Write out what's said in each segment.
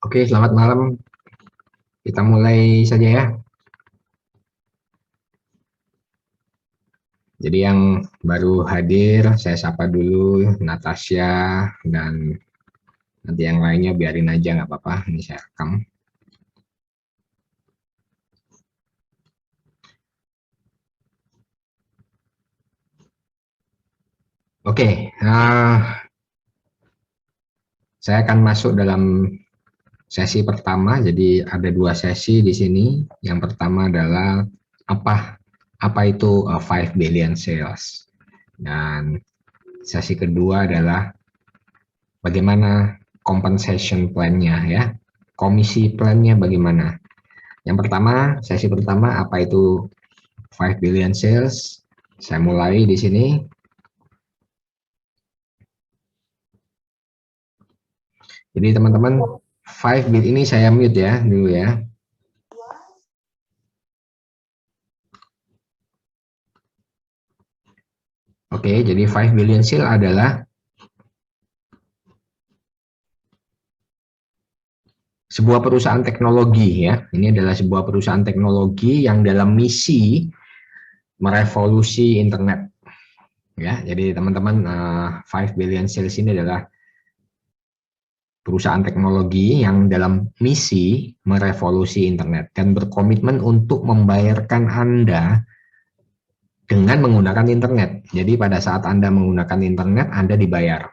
Oke, selamat malam. Kita mulai saja ya. Jadi yang baru hadir, saya sapa dulu Natasha dan nanti yang lainnya biarin aja nggak apa-apa. Ini saya rekam. Oke, saya akan masuk dalam sesi pertama. Jadi ada dua sesi di sini. Yang pertama adalah apa itu 5 billion sales. Dan sesi kedua adalah bagaimana compensation plan-nya ya. Komisi plan-nya bagaimana. Yang pertama, sesi pertama apa itu 5 billion sales. Saya mulai di sini. Jadi teman-teman, 5 billion ini saya mute ya dulu ya. Oke, jadi 5 billion sale adalah sebuah perusahaan teknologi ya. Ini adalah sebuah perusahaan teknologi yang dalam misi merevolusi internet. Ya, jadi teman-teman 5 billion sales ini adalah perusahaan teknologi yang dalam misi merevolusi internet dan berkomitmen untuk membayarkan Anda dengan menggunakan internet. Jadi pada saat Anda menggunakan internet, Anda dibayar.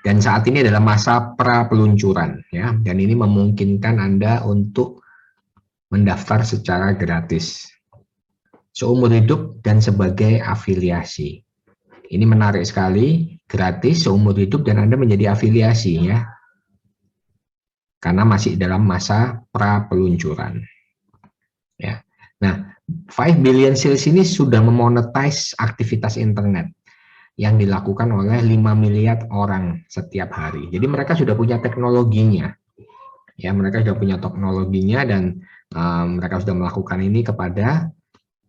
Dan saat ini adalah masa pra-peluncuran ya, dan ini memungkinkan Anda untuk mendaftar secara gratis seumur hidup dan sebagai afiliasi. Ini menarik sekali, gratis seumur hidup dan Anda menjadi afiliasi ya. Karena masih dalam masa pra-peluncuran. Ya. Nah, 5 billion sales ini sudah memonetize aktivitas internet yang dilakukan oleh 5 miliar orang setiap hari. Jadi mereka sudah punya teknologinya. Ya, mereka sudah punya teknologinya dan mereka sudah melakukan ini kepada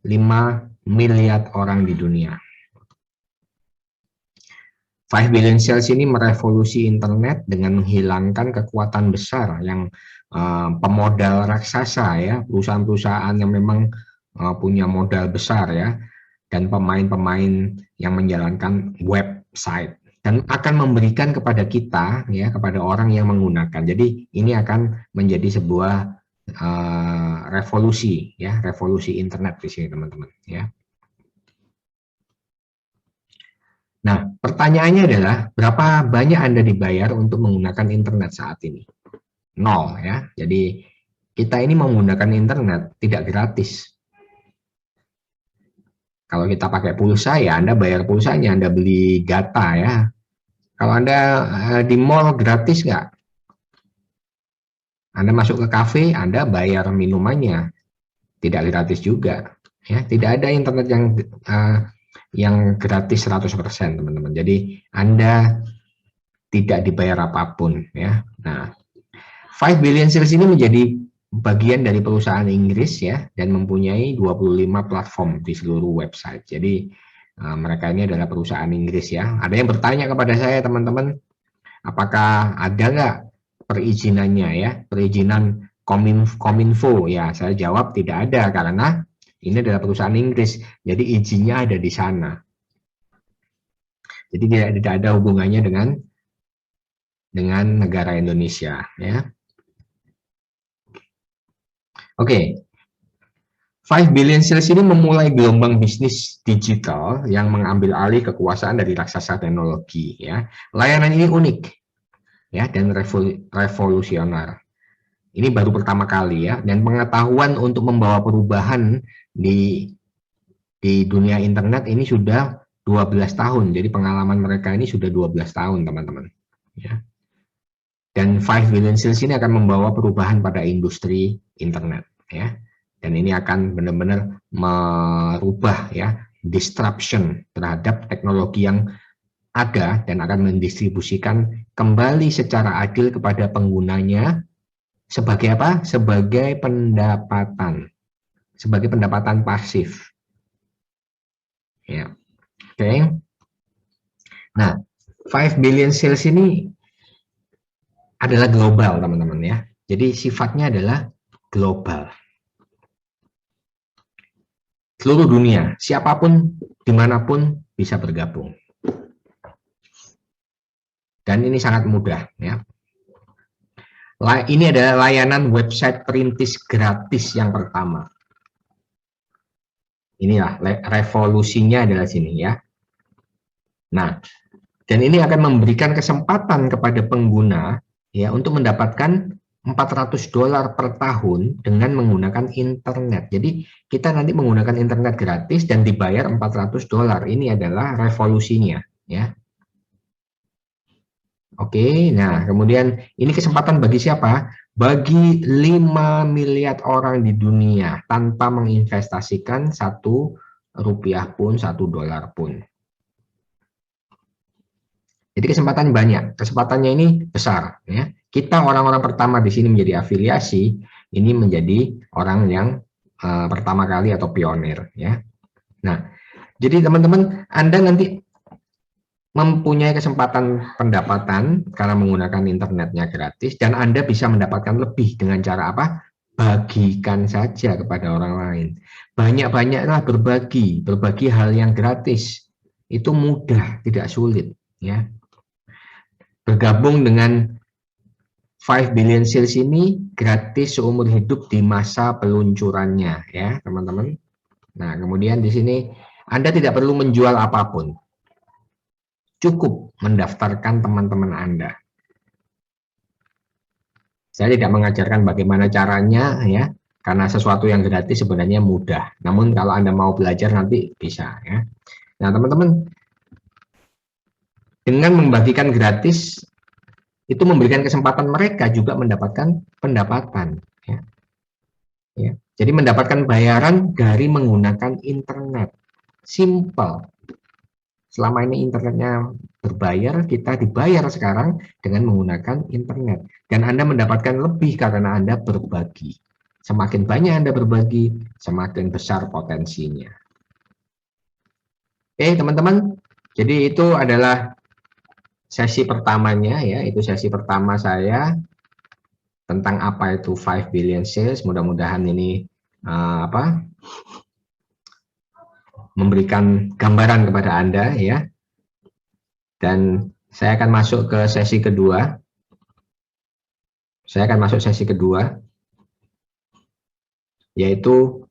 5 miliar orang di dunia. 5 billion sales ini merevolusi internet dengan menghilangkan kekuatan besar yang pemodal raksasa ya, perusahaan-perusahaan yang memang punya modal besar ya, dan pemain-pemain yang menjalankan website dan akan memberikan kepada kita ya, kepada orang yang menggunakan. Jadi ini akan menjadi sebuah revolusi ya, revolusi internet di sini teman-teman ya. Nah, pertanyaannya adalah berapa banyak Anda dibayar untuk menggunakan internet saat ini? Nol ya. Jadi kita ini menggunakan internet tidak gratis. Kalau kita pakai pulsa ya Anda bayar pulsanya, Anda beli data ya. Kalau Anda di mall gratis nggak? Anda masuk ke kafe, Anda bayar minumannya, tidak gratis juga. Ya, tidak ada internet yang gratis 100% teman-teman. Jadi Anda tidak dibayar apapun ya. Nah, 5 billion sales ini menjadi bagian dari perusahaan Inggris ya dan mempunyai 25 platform di seluruh website. Jadi mereka ini adalah perusahaan Inggris ya. Ada yang bertanya kepada saya teman-teman, apakah ada nggak perizinannya ya, perizinan Kominfo ya. Saya jawab tidak ada karena ini adalah perusahaan Inggris, jadi izinnya ada di sana. Jadi tidak ada hubungannya dengan negara Indonesia ya. Oke, 5 billion sales ini memulai gelombang bisnis digital yang mengambil alih kekuasaan dari raksasa teknologi ya. Layanan ini unik ya dan revolusioner. Ini baru pertama kali ya, dan pengetahuan untuk membawa perubahan di dunia internet ini sudah 12 tahun. Jadi pengalaman mereka ini sudah 12 tahun, teman-teman. Ya. Dan 5 billion sales ini akan membawa perubahan pada industri internet ya. Dan ini akan benar-benar merubah ya, disruption terhadap teknologi yang ada dan akan mendistribusikan kembali secara adil kepada penggunanya sebagai apa? Sebagai pendapatan. Sebagai pendapatan pasif. Ya. Oke. Nah, 5 billion sales ini adalah global, teman-teman ya. Jadi sifatnya adalah global. Seluruh dunia, siapapun, dimanapun bisa bergabung. Dan ini sangat mudah ya. Ini adalah layanan website perintis gratis yang pertama. Inilah revolusinya adalah sini ya. Nah, dan ini akan memberikan kesempatan kepada pengguna ya untuk mendapatkan $400 per tahun dengan menggunakan internet. Jadi kita nanti menggunakan internet gratis dan dibayar $400. Ini adalah revolusinya ya. Oke, nah kemudian ini kesempatan bagi siapa? Bagi 5 miliar orang di dunia tanpa menginvestasikan $1 pun, $1 pun. Jadi kesempatan banyak, kesempatannya ini besar. Ya. Kita orang-orang pertama di sini menjadi afiliasi, ini menjadi orang yang pertama kali atau pionir. Ya. Nah, jadi teman-teman, Anda nanti mempunyai kesempatan pendapatan karena menggunakan internetnya gratis dan Anda bisa mendapatkan lebih dengan cara apa? Bagikan saja kepada orang lain. Banyak-banyaklah berbagi hal yang gratis. Itu mudah, tidak sulit, ya. Bergabung dengan 5 billion sales ini gratis seumur hidup di masa peluncurannya, ya, teman-teman. Nah, kemudian di sini Anda tidak perlu menjual apapun. Cukup mendaftarkan teman-teman Anda. Saya tidak mengajarkan bagaimana caranya ya, karena sesuatu yang gratis sebenarnya mudah. Namun kalau Anda mau belajar nanti bisa ya. Nah, teman-teman, dengan membagikan gratis itu memberikan kesempatan mereka juga mendapatkan pendapatan ya. Ya. Jadi mendapatkan bayaran dari menggunakan internet. Simple. Selama ini internetnya berbayar, kita dibayar sekarang dengan menggunakan internet. Dan Anda mendapatkan lebih karena Anda berbagi. Semakin banyak Anda berbagi, semakin besar potensinya. Oke, teman-teman. Jadi itu adalah sesi pertamanya ya, itu sesi pertama saya tentang apa itu 5 billion sales. Mudah-mudahan ini memberikan gambaran kepada Anda ya. Dan saya akan masuk ke sesi kedua. Yaitu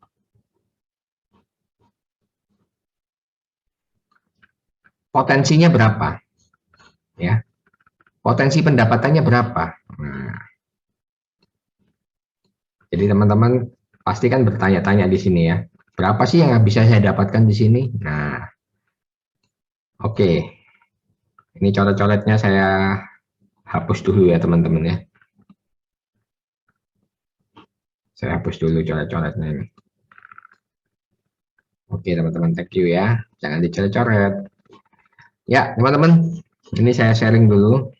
potensinya berapa. Ya. Potensi pendapatannya berapa. Nah, jadi teman-teman pasti kan bertanya-tanya di sini ya. Berapa sih yang bisa saya dapatkan di sini? Nah, oke. Ini coret-coretnya saya hapus dulu ya teman-teman ya. Saya hapus dulu coret-coretnya ini. Oke teman-teman, thank you ya. Jangan dicoret-coret. Ya teman-teman, ini saya sharing dulu.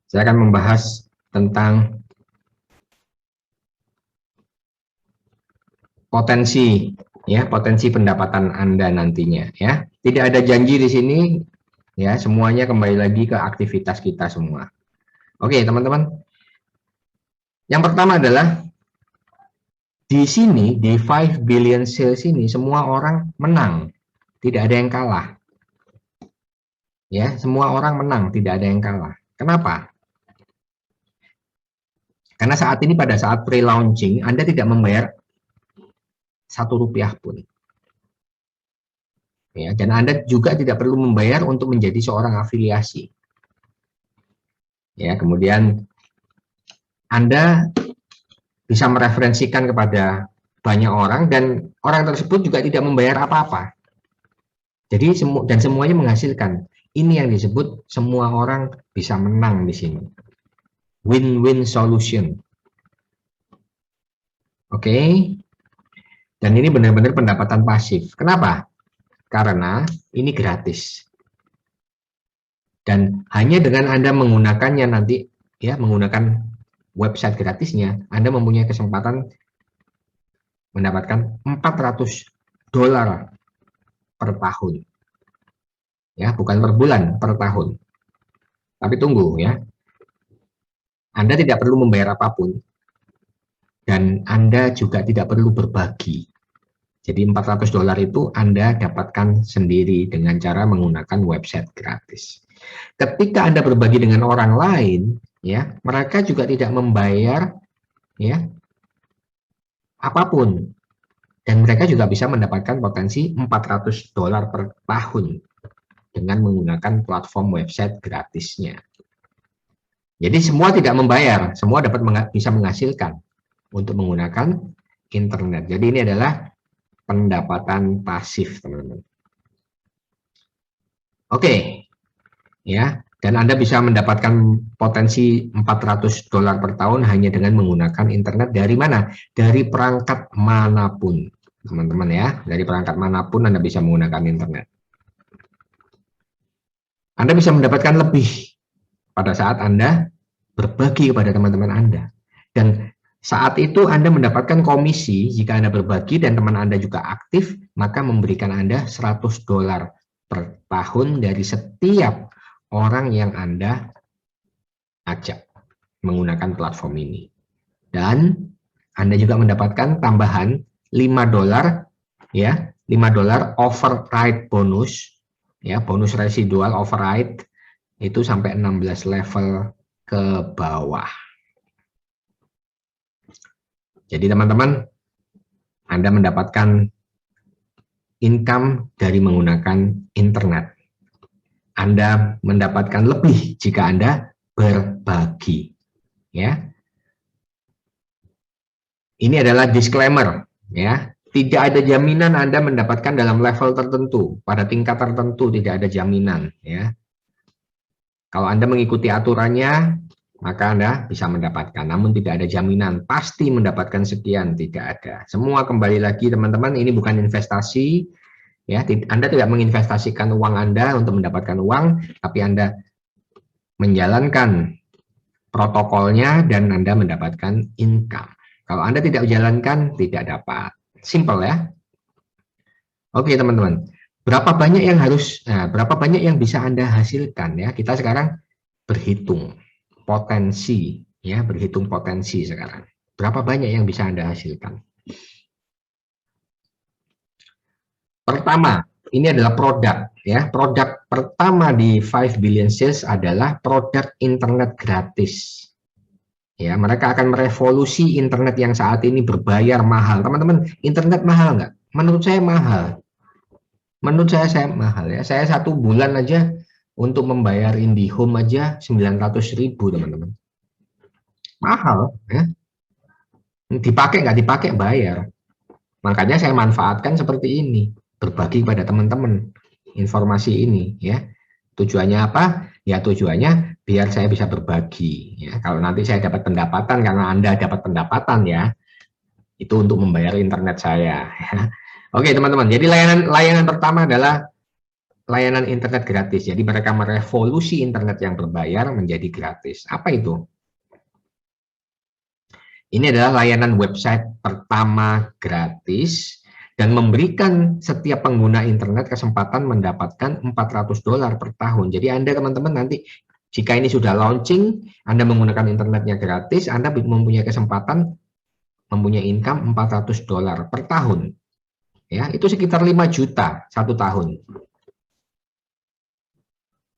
Saya akan membahas tentang potensi ya, potensi pendapatan Anda nantinya ya. Tidak ada janji di sini ya, semuanya kembali lagi ke aktivitas kita semua. Oke, teman-teman. Yang pertama adalah di sini di 5 billion sales ini semua orang menang. Tidak ada yang kalah. Ya, semua orang menang, tidak ada yang kalah. Kenapa? Karena saat ini pada saat pre-launching Anda tidak membayar $1 pun. Ya, dan Anda juga tidak perlu membayar untuk menjadi seorang afiliasi. Ya, kemudian Anda bisa mereferensikan kepada banyak orang dan orang tersebut juga tidak membayar apa-apa. Jadi dan semuanya menghasilkan. Ini yang disebut semua orang bisa menang di sini. Win-win solution. Oke. Dan ini benar-benar pendapatan pasif. Kenapa? Karena ini gratis. Dan hanya dengan Anda menggunakannya nanti ya, menggunakan website gratisnya, Anda mempunyai kesempatan mendapatkan $400 per tahun. Ya, bukan per bulan, per tahun. Tapi tunggu ya. Anda tidak perlu membayar apapun, dan Anda juga tidak perlu berbagi. Jadi $400 itu Anda dapatkan sendiri dengan cara menggunakan website gratis. Ketika Anda berbagi dengan orang lain, ya, mereka juga tidak membayar, ya, apapun, dan mereka juga bisa mendapatkan potensi $400 per tahun dengan menggunakan platform website gratisnya. Jadi semua tidak membayar, semua dapat bisa menghasilkan untuk menggunakan internet. Jadi ini adalah pendapatan pasif, teman-teman. Oke, ya, dan Anda bisa mendapatkan potensi $400 per tahun hanya dengan menggunakan internet dari mana? Dari perangkat manapun, teman-teman ya. Dari perangkat manapun Anda bisa menggunakan internet. Anda bisa mendapatkan lebih pada saat Anda berbagi kepada teman-teman Anda. Dan saat itu Anda mendapatkan komisi jika Anda berbagi dan teman Anda juga aktif, maka memberikan Anda $100 per tahun dari setiap orang yang Anda ajak menggunakan platform ini. Dan Anda juga mendapatkan tambahan $5 ya, $5 override bonus ya, bonus residual override itu sampai 16 level ke bawah. Jadi teman-teman, Anda mendapatkan income dari menggunakan internet. Anda mendapatkan lebih jika Anda berbagi. Ya. Ini adalah disclaimer, ya. Tidak ada jaminan Anda mendapatkan dalam level tertentu, pada tingkat tertentu tidak ada jaminan, ya. Kalau Anda mengikuti aturannya, maka Anda bisa mendapatkan, namun tidak ada jaminan pasti mendapatkan sekian, tidak ada. Semua kembali lagi teman-teman, ini bukan investasi, ya. Anda tidak menginvestasikan uang Anda untuk mendapatkan uang, tapi Anda menjalankan protokolnya dan Anda mendapatkan income. Kalau Anda tidak menjalankan, tidak dapat. Simple ya. Oke teman-teman, berapa banyak yang bisa Anda hasilkan ya? Kita sekarang berhitung potensi ya, berhitung potensi sekarang. Berapa banyak yang bisa Anda hasilkan? Pertama, ini adalah produk ya. Produk pertama di 5 billion sales adalah produk internet gratis. Ya, mereka akan merevolusi internet yang saat ini berbayar mahal. Teman-teman, internet mahal nggak? Menurut saya mahal. Menurut saya mahal ya. Saya 1 bulan aja untuk membayar IndiHome aja 900.000 teman-teman. Mahal ya. Dipakai nggak dipakai bayar. Makanya saya manfaatkan seperti ini, berbagi kepada teman-teman informasi ini ya. Tujuannya apa? Ya tujuannya biar saya bisa berbagi ya. Kalau nanti saya dapat pendapatan karena Anda dapat pendapatan ya, itu untuk membayar internet saya ya. Oke teman-teman, jadi layanan pertama adalah layanan internet gratis. Jadi mereka merevolusi internet yang berbayar menjadi gratis. Apa itu? Ini adalah layanan website pertama gratis dan memberikan setiap pengguna internet kesempatan mendapatkan $400 per tahun. Jadi Anda teman-teman nanti jika ini sudah launching, Anda menggunakan internetnya gratis, Anda mempunyai kesempatan mempunyai income $400 per tahun. Ya, itu sekitar 5 juta 1 tahun.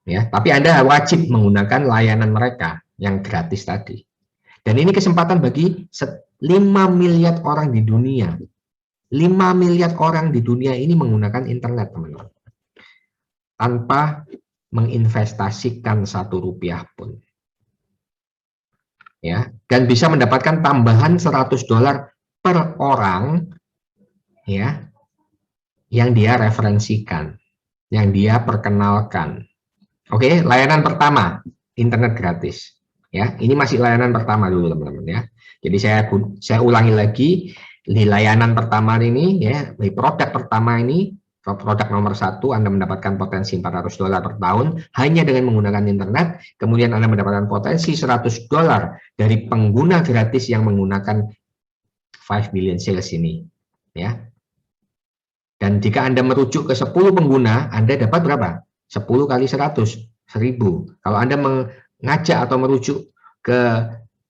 Ya, tapi Anda wajib menggunakan layanan mereka yang gratis tadi. Dan ini kesempatan bagi 5 miliar orang di dunia. 5 miliar orang di dunia ini menggunakan internet, teman-teman. Tanpa menginvestasikan ₹1 pun. Ya, dan bisa mendapatkan tambahan $100 per orang ya yang dia referensikan, yang dia perkenalkan. Oke, layanan pertama internet gratis. Ya, ini masih layanan pertama dulu teman-teman ya. Jadi saya ulangi lagi, di layanan pertama ini ya, di produk pertama ini, produk nomor 1 Anda mendapatkan potensi $400 per tahun hanya dengan menggunakan internet. Kemudian Anda mendapatkan potensi $100 dari pengguna gratis yang menggunakan 5 billion sales ini ya. Dan jika Anda merujuk ke 10 pengguna, Anda dapat berapa? 10 kali 100, 1000. Kalau Anda mengajak atau merujuk ke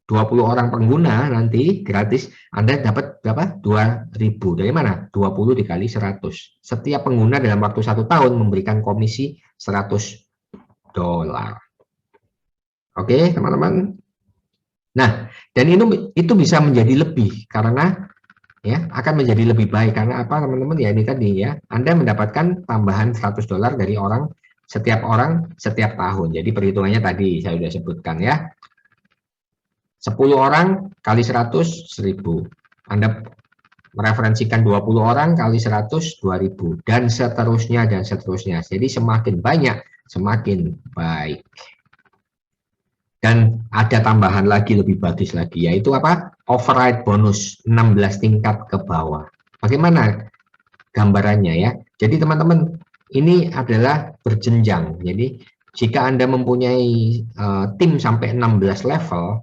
20 orang pengguna nanti gratis, Anda dapat berapa? 2.000. Dari mana? 20 dikali 100. Setiap pengguna dalam waktu 1 tahun memberikan komisi $100. Oke, teman-teman. Nah, dan itu bisa menjadi lebih karena ya akan menjadi lebih baik karena apa, teman-teman? Ya ini tadi ya, Anda mendapatkan tambahan $100 dari setiap orang setiap tahun. Jadi perhitungannya tadi saya sudah sebutkan ya. 10 orang kali 100, 1.000. Anda mereferensikan 20 orang kali 100, 2.000 dan seterusnya dan seterusnya. Jadi semakin banyak semakin baik. Dan ada tambahan lagi lebih bagus lagi, yaitu apa? Override bonus 16 tingkat ke bawah. Bagaimana gambarannya ya? Jadi teman-teman, ini adalah berjenjang. Jadi jika Anda mempunyai tim sampai 16 level,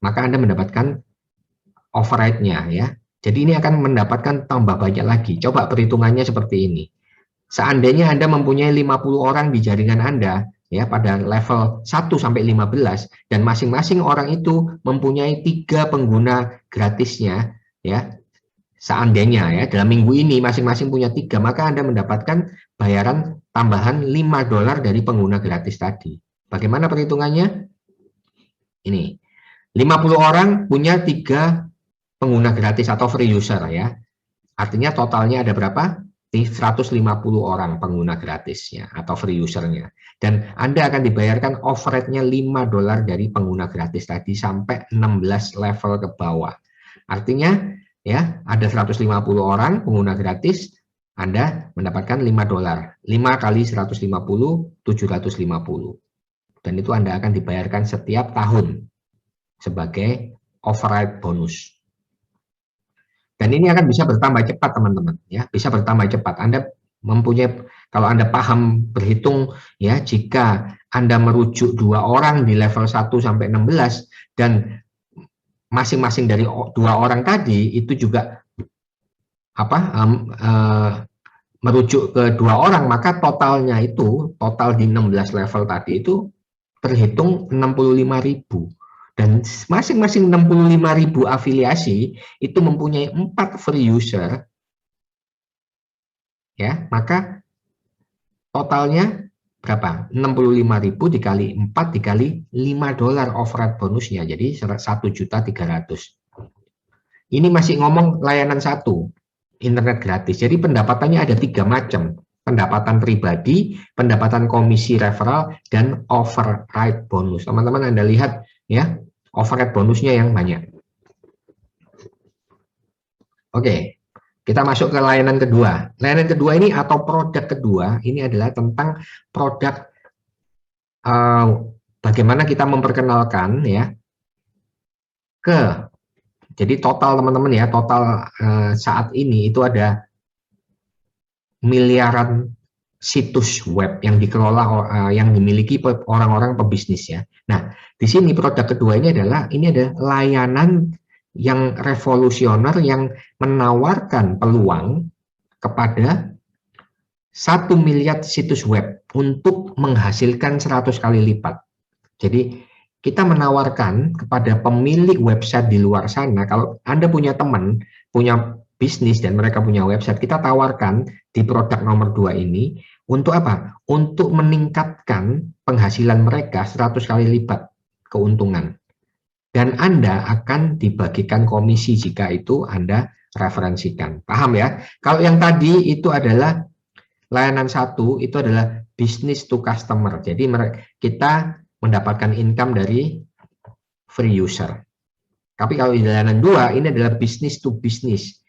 maka Anda mendapatkan override-nya ya. Jadi ini akan mendapatkan tambah banyak lagi. Coba perhitungannya seperti ini. Seandainya Anda mempunyai 50 orang di jaringan Anda, ya pada level 1 sampai 15 dan masing-masing orang itu mempunyai 3 pengguna gratisnya ya. Seandainya ya dalam minggu ini masing-masing punya 3, maka Anda mendapatkan bayaran tambahan $5 dari pengguna gratis tadi. Bagaimana perhitungannya? Ini 50 orang punya 3 pengguna gratis atau free user ya. Artinya totalnya ada berapa? 150 orang pengguna gratisnya atau free usernya, dan Anda akan dibayarkan override-nya $5 dari pengguna gratis tadi sampai 16 level ke bawah. Artinya ya ada 150 orang pengguna gratis, Anda mendapatkan $5. 5 kali 150, 750, dan itu Anda akan dibayarkan setiap tahun sebagai override bonus. Dan ini akan bisa bertambah cepat teman-teman ya, bisa bertambah cepat. Anda mempunyai, kalau Anda paham berhitung ya, jika Anda merujuk 2 orang di level 1 sampai 16 dan masing-masing dari 2 orang tadi itu juga merujuk ke 2 orang, maka totalnya itu, total di 16 level tadi itu terhitung 65.000. Dan masing-masing 65.000 afiliasi itu mempunyai 4 free user, ya, maka totalnya berapa? 65.000 dikali 4 dikali $5 override bonusnya, jadi 1.300.000. Ini masih ngomong layanan 1, internet gratis. Jadi pendapatannya ada 3 macam. Pendapatan pribadi, pendapatan komisi referral, dan override bonus. Teman-teman Anda lihat ya, override bonusnya yang banyak. Oke, kita masuk ke layanan kedua. Layanan kedua ini atau produk kedua ini adalah tentang produk bagaimana kita memperkenalkan ya jadi total teman-teman ya, total saat ini itu ada miliaran situs web yang dikelola yang dimiliki orang-orang pebisnis ya. Nah, di sini produk kedua ini ada layanan yang revolusioner yang menawarkan peluang kepada 1 miliar situs web untuk menghasilkan 100 kali lipat. Jadi kita menawarkan kepada pemilik website di luar sana, kalau Anda punya teman, punya bisnis dan mereka punya website, kita tawarkan di produk nomor 2 ini untuk apa? Untuk meningkatkan penghasilan mereka 100 kali lipat keuntungan. Dan Anda akan dibagikan komisi jika itu Anda referensikan. Paham ya? Kalau yang tadi itu adalah layanan 1, itu adalah business to customer. Jadi kita mendapatkan income dari free user. Tapi kalau di layanan 2 ini adalah business to business.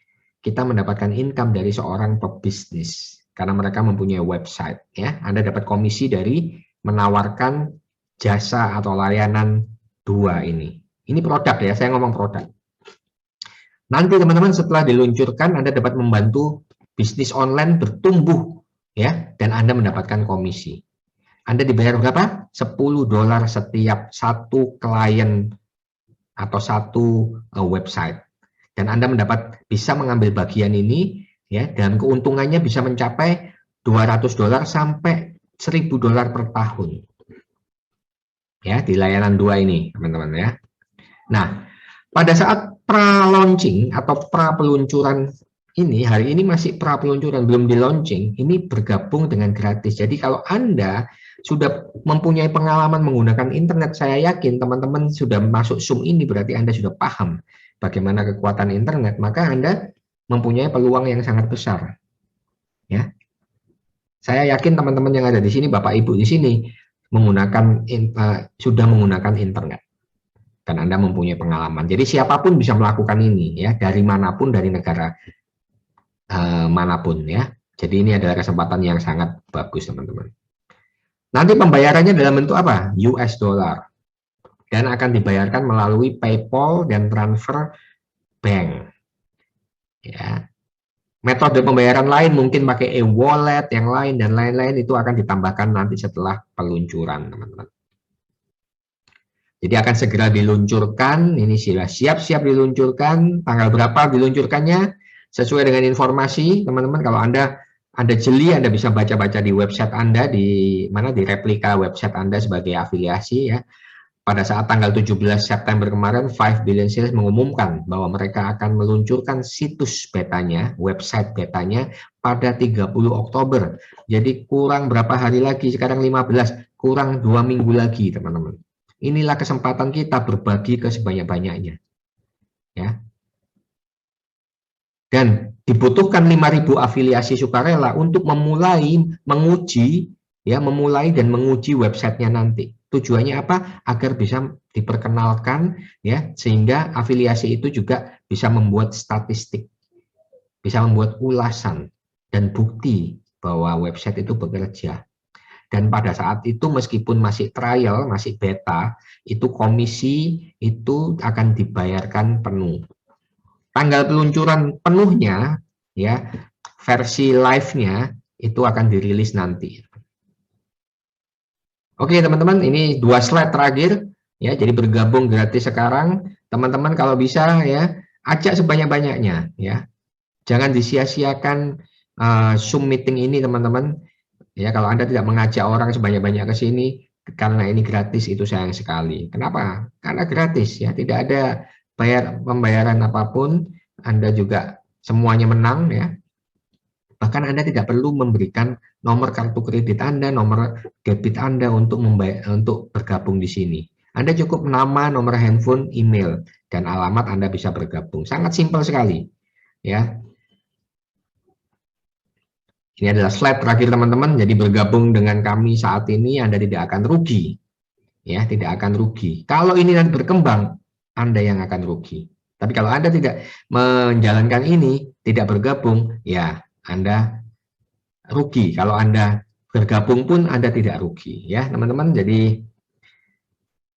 Kita mendapatkan income dari seorang pebisnis karena mereka mempunyai website ya. Anda dapat komisi dari menawarkan jasa atau layanan 2 ini. Ini produk ya, saya ngomong produk. Nanti teman-teman setelah diluncurkan Anda dapat membantu bisnis online bertumbuh ya, dan Anda mendapatkan komisi. Anda dibayar berapa? $10 setiap 1 klien atau 1 website. Dan Anda bisa mengambil bagian ini ya, dan keuntungannya bisa mencapai $200 sampai $1.000 per tahun. Ya, di layanan 2 ini, teman-teman ya. Nah, pada saat pra-launching atau pra-peluncuran ini, hari ini masih pra-peluncuran, belum di-launching, ini bergabung dengan gratis. Jadi kalau Anda sudah mempunyai pengalaman menggunakan internet, saya yakin teman-teman sudah masuk Zoom ini, berarti Anda sudah paham bagaimana kekuatan internet, maka Anda mempunyai peluang yang sangat besar. Ya, saya yakin teman-teman yang ada di sini, Bapak Ibu di sini, sudah menggunakan internet. Dan Anda mempunyai pengalaman. Jadi siapapun bisa melakukan ini, ya, dari manapun, dari negara manapun, ya. Jadi ini adalah kesempatan yang sangat bagus, teman-teman. Nanti pembayarannya dalam bentuk apa? US dollar. Dan akan dibayarkan melalui PayPal dan transfer bank. Ya. Metode pembayaran lain mungkin pakai e-wallet yang lain dan lain-lain, itu akan ditambahkan nanti setelah peluncuran, teman-teman. Jadi akan segera diluncurkan, ini sudah siap-siap diluncurkan, tanggal berapa diluncurkannya, sesuai dengan informasi, teman-teman. Kalau Anda jeli, Anda bisa baca-baca di website Anda, di replika website Anda sebagai afiliasi, ya. Pada saat tanggal 17 September kemarin, 5 Billion Sales mengumumkan bahwa mereka akan meluncurkan situs betanya, website betanya pada 30 Oktober. Jadi kurang berapa hari lagi, sekarang 15, kurang 2 minggu lagi, teman-teman. Inilah kesempatan kita berbagi ke sebanyak-banyaknya. Ya. Dan dibutuhkan 5.000 afiliasi sukarela untuk memulai dan menguji websitenya nanti. Tujuannya apa? Agar bisa diperkenalkan, ya, sehingga afiliasi itu juga bisa membuat statistik, bisa membuat ulasan dan bukti bahwa website itu bekerja. Dan pada saat itu meskipun masih trial, masih beta, itu komisi itu akan dibayarkan penuh. Tanggal peluncuran penuhnya, ya, versi live-nya itu akan dirilis nanti. Oke, teman-teman, ini 2 slide terakhir, ya. Jadi bergabung gratis sekarang, teman-teman kalau bisa, ya, ajak sebanyak-banyaknya, ya. Jangan disia-siakan Zoom meeting ini, teman-teman. Ya, kalau Anda tidak mengajak orang sebanyak-banyak ke sini karena ini gratis, itu sayang sekali. Kenapa? Karena gratis, ya, tidak ada pembayaran apapun. Anda juga semuanya menang, ya. Bahkan Anda tidak perlu memberikan nomor kartu kredit Anda, nomor debit Anda untuk bergabung di sini. Anda cukup nama, nomor handphone, email, dan alamat Anda bisa bergabung. Sangat simpel sekali, ya. Ini adalah slide terakhir, teman-teman. Jadi bergabung dengan kami saat ini Anda tidak akan rugi. Ya, tidak akan rugi. Kalau ini nanti berkembang, Anda yang akan rugi. Tapi kalau Anda tidak menjalankan ini, tidak bergabung, ya Anda rugi. Kalau Anda bergabung pun Anda tidak rugi, ya, teman-teman. Jadi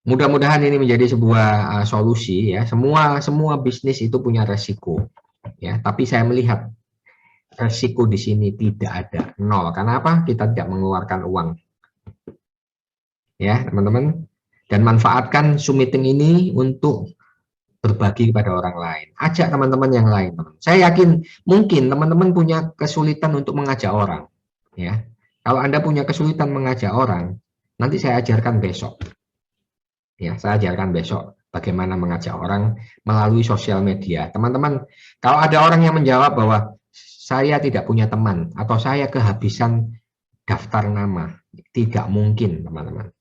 mudah-mudahan ini menjadi sebuah solusi, ya. Semua bisnis itu punya resiko, ya. Tapi saya melihat resiko di sini tidak ada, nol. Karena apa? Kita tidak mengeluarkan uang, ya, teman-teman. Dan manfaatkan Zoom meeting ini untuk berbagi kepada orang lain. Ajak teman-teman yang lain, teman. Saya yakin mungkin teman-teman punya kesulitan untuk mengajak orang, ya. Kalau Anda punya kesulitan mengajak orang, nanti saya ajarkan besok. Ya, saya ajarkan besok bagaimana mengajak orang melalui sosial media. Teman-teman, kalau ada orang yang menjawab bahwa saya tidak punya teman atau saya kehabisan daftar nama, tidak mungkin, teman-teman.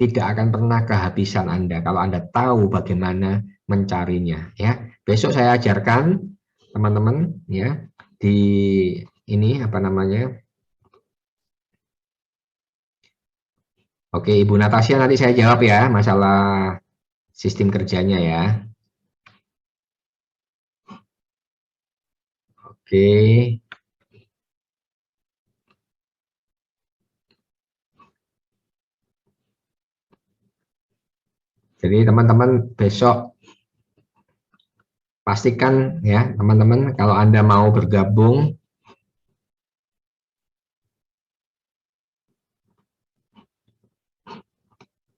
Tidak akan pernah kehabisan Anda kalau Anda tahu bagaimana mencarinya, ya. Besok saya ajarkan teman-teman, ya, di ini apa namanya. Oke, Ibu Natasha, nanti saya jawab ya masalah sistem kerjanya, ya. Oke. Jadi teman-teman besok pastikan, ya, teman-teman, kalau Anda mau bergabung,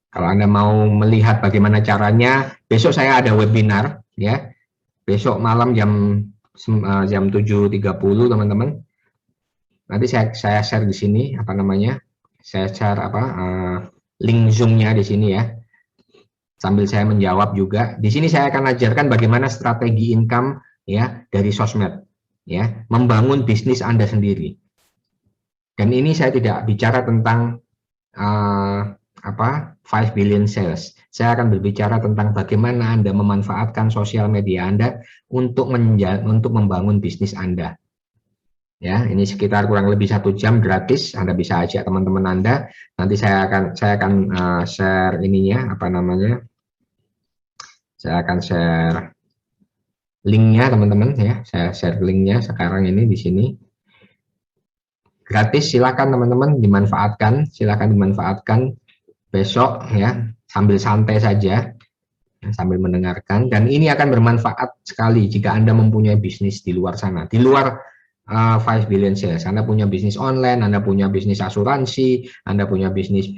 kalau Anda mau melihat bagaimana caranya, besok saya ada webinar, ya. Besok malam jam 7.30, teman-teman. Nanti saya share di sini apa namanya? Saya share link Zoom-nya di sini, ya. sambil saya menjawab juga. Di sini saya akan ajarkan bagaimana strategi income ya dari sosmed, ya, membangun bisnis Anda sendiri. Dan ini saya tidak bicara tentang 5 billion sales. Saya akan berbicara tentang bagaimana Anda memanfaatkan sosial media Anda untuk membangun bisnis Anda. Ya, ini sekitar kurang lebih 1 jam gratis. Anda bisa ajak teman-teman Anda. Nanti saya akan share ininya, saya akan share linknya teman-teman ya. Saya share linknya sekarang ini di sini. Gratis, silakan teman-teman dimanfaatkan. Silakan dimanfaatkan besok ya, sambil santai saja, sambil mendengarkan. Dan ini akan bermanfaat sekali jika Anda mempunyai bisnis di luar sana, di luar 5 billion sales. Anda punya bisnis online, Anda punya bisnis asuransi, Anda punya bisnis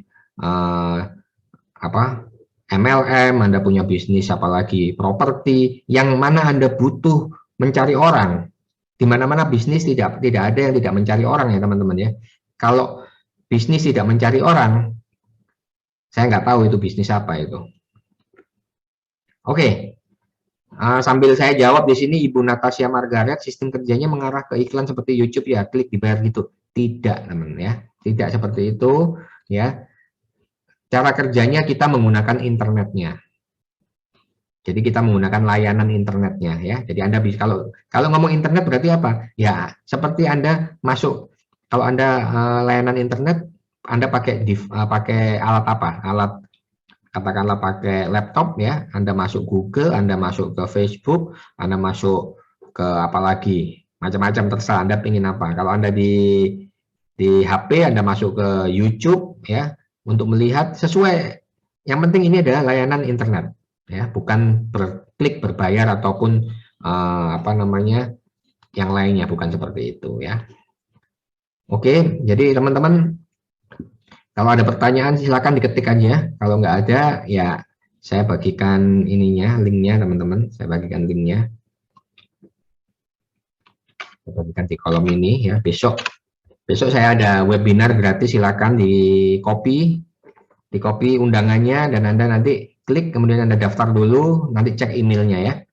MLM, Anda punya bisnis apalagi properti, yang mana Anda butuh mencari orang. Di mana-mana bisnis tidak ada yang tidak mencari orang ya teman-teman ya. Kalau bisnis tidak mencari orang, saya nggak tahu itu bisnis apa itu. Oke. Sambil saya jawab di sini, Ibu Natasha Margaret, sistem kerjanya mengarah ke iklan seperti YouTube ya, klik dibayar gitu. Tidak, teman ya. Tidak seperti itu ya. Cara kerjanya kita menggunakan internetnya. Jadi kita menggunakan layanan internetnya ya. Jadi Anda bisa, kalau ngomong internet berarti apa? Ya, seperti Anda masuk, kalau Anda layanan internet, Anda pakai alat apa? Katakanlah pakai laptop ya, Anda masuk Google, Anda masuk ke Facebook, Anda masuk ke apalagi, macam-macam terserah Anda ingin apa. Kalau Anda di HP, Anda masuk ke YouTube ya, untuk melihat sesuai. Yang penting ini adalah layanan internet ya, bukan klik berbayar ataupun yang lainnya, bukan seperti itu ya. Oke, jadi teman-teman, kalau ada pertanyaan silakan diketik aja. Kalau nggak ada ya saya bagikan linknya teman-teman. Saya bagikan linknya. Saya bagikan di kolom ini ya. Besok saya ada webinar gratis. Silakan di copy undangannya dan Anda nanti klik, kemudian Anda daftar dulu. Nanti cek emailnya ya.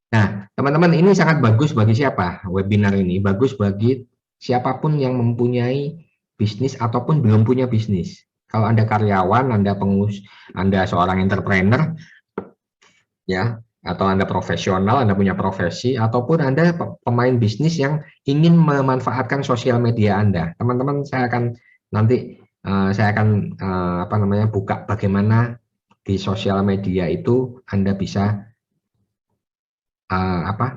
Nah teman-teman, ini sangat bagus bagi siapa? Webinar ini bagus bagi siapapun yang mempunyai bisnis ataupun belum punya bisnis. Kalau Anda karyawan, Anda seorang entrepreneur, ya, atau Anda profesional, Anda punya profesi, ataupun Anda pemain bisnis yang ingin memanfaatkan sosial media Anda. Teman-teman, saya akan buka bagaimana di sosial media itu Anda bisa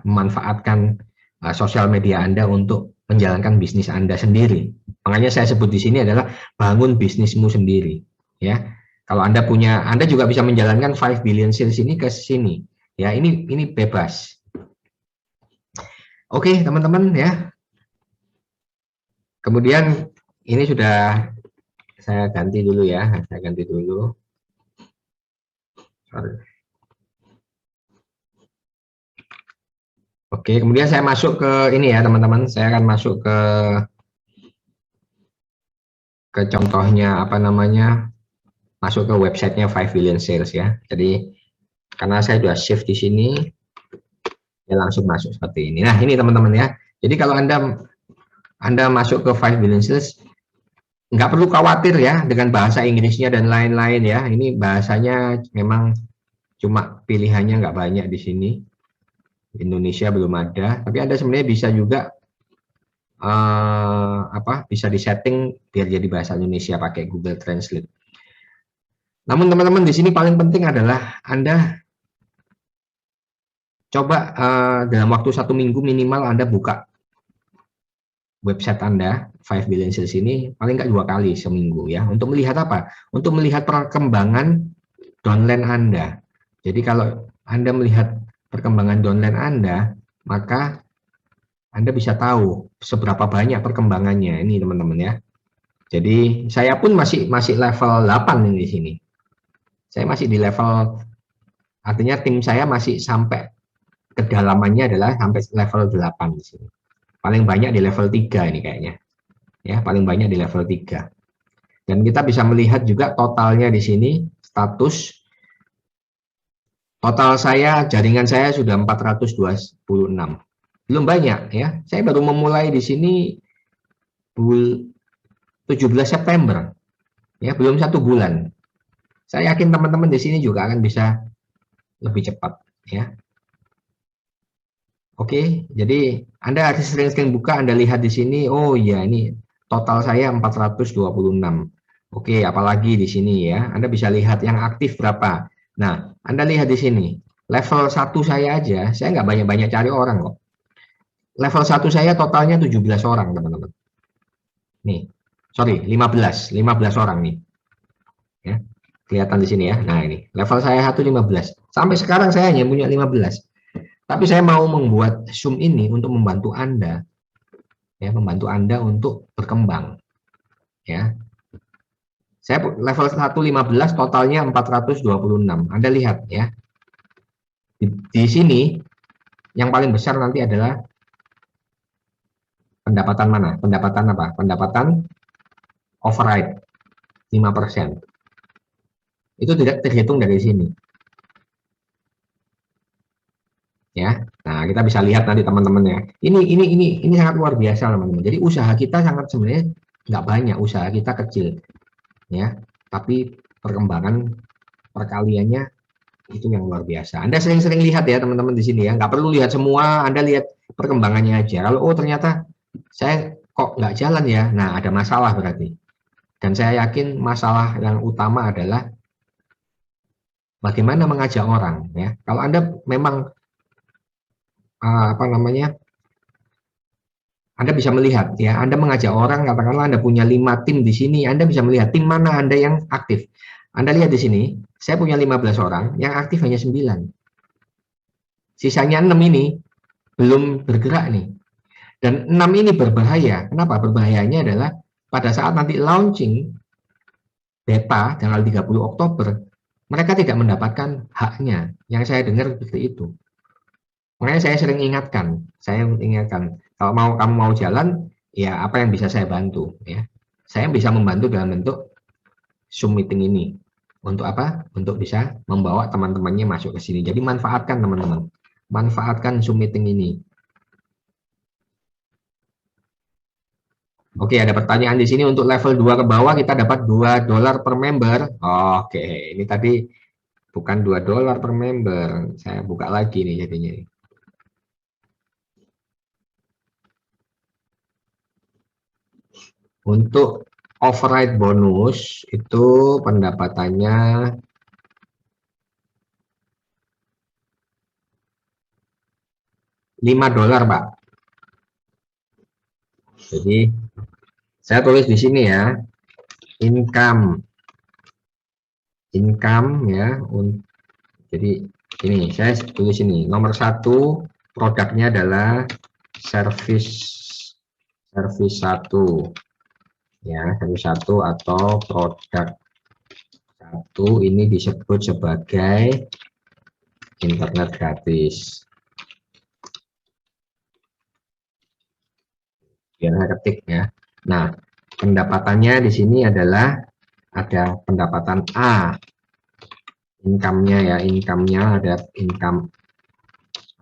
memanfaatkan sosial media Anda untuk menjalankan bisnis Anda sendiri. Makanya saya sebut di sini adalah bangun bisnismu sendiri, ya. Kalau Anda juga bisa menjalankan 5 billion sales ini ke sini, ya. Ini bebas. Oke, teman-teman ya. Kemudian ini sudah saya ganti dulu ya, Sorry. Oke, kemudian saya masuk ke ini ya teman-teman, saya akan masuk ke contohnya masuk ke websitenya 5 billion sales ya. Jadi karena saya sudah shift di sini, ya langsung masuk seperti ini. Nah ini teman-teman ya. Jadi kalau Anda masuk ke 5 billion sales, nggak perlu khawatir ya dengan bahasa Inggrisnya dan lain-lain ya. Ini bahasanya memang cuma pilihannya nggak banyak di sini. Indonesia belum ada, tapi Anda sebenarnya bisa juga bisa disetting biar jadi bahasa Indonesia pakai Google Translate. Namun teman-teman, di sini paling penting adalah Anda coba dalam waktu 1 minggu minimal Anda buka website Anda 5 billion sales ini paling nggak 2 kali seminggu ya, untuk melihat apa? Untuk melihat perkembangan downline Anda. Jadi kalau Anda melihat perkembangan downline Anda, maka Anda bisa tahu seberapa banyak perkembangannya ini teman-teman ya. Jadi saya pun masih level 8 ini di sini. Saya masih di level, artinya tim saya masih sampai kedalamannya adalah sampai level 8 di sini. Paling banyak di level 3 ini kayaknya. Ya, paling banyak di level 3. Dan kita bisa melihat juga totalnya di sini, status Total saya, jaringan saya sudah 426. Belum banyak ya. Saya baru memulai di sini 17 September. Ya, belum 1 bulan. Saya yakin teman-teman di sini juga akan bisa lebih cepat ya. Oke, jadi Anda sering-sering buka, Anda lihat di sini, oh iya ini total saya 426. Oke, apalagi di sini ya, Anda bisa lihat yang aktif berapa. Nah, Anda lihat di sini, level 1 saya aja, saya nggak banyak-banyak cari orang kok. Level 1 saya totalnya 17 orang, teman-teman. Nih, sorry, 15 orang nih. Ya, kelihatan di sini ya. Nah, ini level saya 15. Sampai sekarang saya hanya punya 15. Tapi saya mau membuat Zoom ini untuk membantu Anda, ya, membantu Anda untuk berkembang, ya. Saya level 115, totalnya 426. Anda lihat ya. Di sini yang paling besar nanti adalah pendapatan mana? Pendapatan apa? Pendapatan override 5%. Itu tidak terhitung dari sini. Ya. Nah, kita bisa lihat nanti teman-teman ya. Ini sangat luar biasa teman-teman. Jadi usaha kita sangat sebenarnya nggak banyak, usaha kita kecil ya. Tapi perkembangan perkaliannya itu yang luar biasa. Anda sering-sering lihat ya teman-teman di sini ya. Nggak perlu lihat semua, Anda lihat perkembangannya aja. Kalau oh ternyata saya kok nggak jalan ya. Nah, ada masalah berarti. Dan saya yakin masalah yang utama adalah bagaimana mengajak orang ya. Kalau Anda memang apa namanya, Anda bisa melihat ya, Anda mengajak orang, katakanlah Anda punya 5 tim di sini, Anda bisa melihat tim mana Anda yang aktif. Anda lihat di sini, saya punya 15 orang, yang aktif hanya 9. Sisanya 6 ini belum bergerak nih. Dan 6 ini berbahaya. Kenapa? Berbahayanya adalah pada saat nanti launching beta tanggal 30 Oktober, mereka tidak mendapatkan haknya. Yang saya dengar seperti itu. Makanya saya ingatkan, kalau kamu mau jalan, ya apa yang bisa saya bantu ya. Saya bisa membantu dalam bentuk Zoom meeting ini. Untuk apa? Untuk bisa membawa teman-temannya masuk ke sini. Jadi manfaatkan teman-teman. Manfaatkan Zoom meeting ini. Oke, ada pertanyaan di sini untuk level 2 ke bawah kita dapat $2 per member. Oke, ini tadi bukan $2 per member. Saya buka lagi nih jadinya. Untuk override bonus itu pendapatannya $5, Pak. Jadi saya tulis di sini ya, income ya. Jadi ini saya tulis ini, nomor 1 produknya adalah service 1 ya, service 1 atau produk 1 ini disebut sebagai internet gratis. Biar saya ketik ya. Nah, pendapatannya di sini adalah ada pendapatan A, income-nya ya, income-nya ada income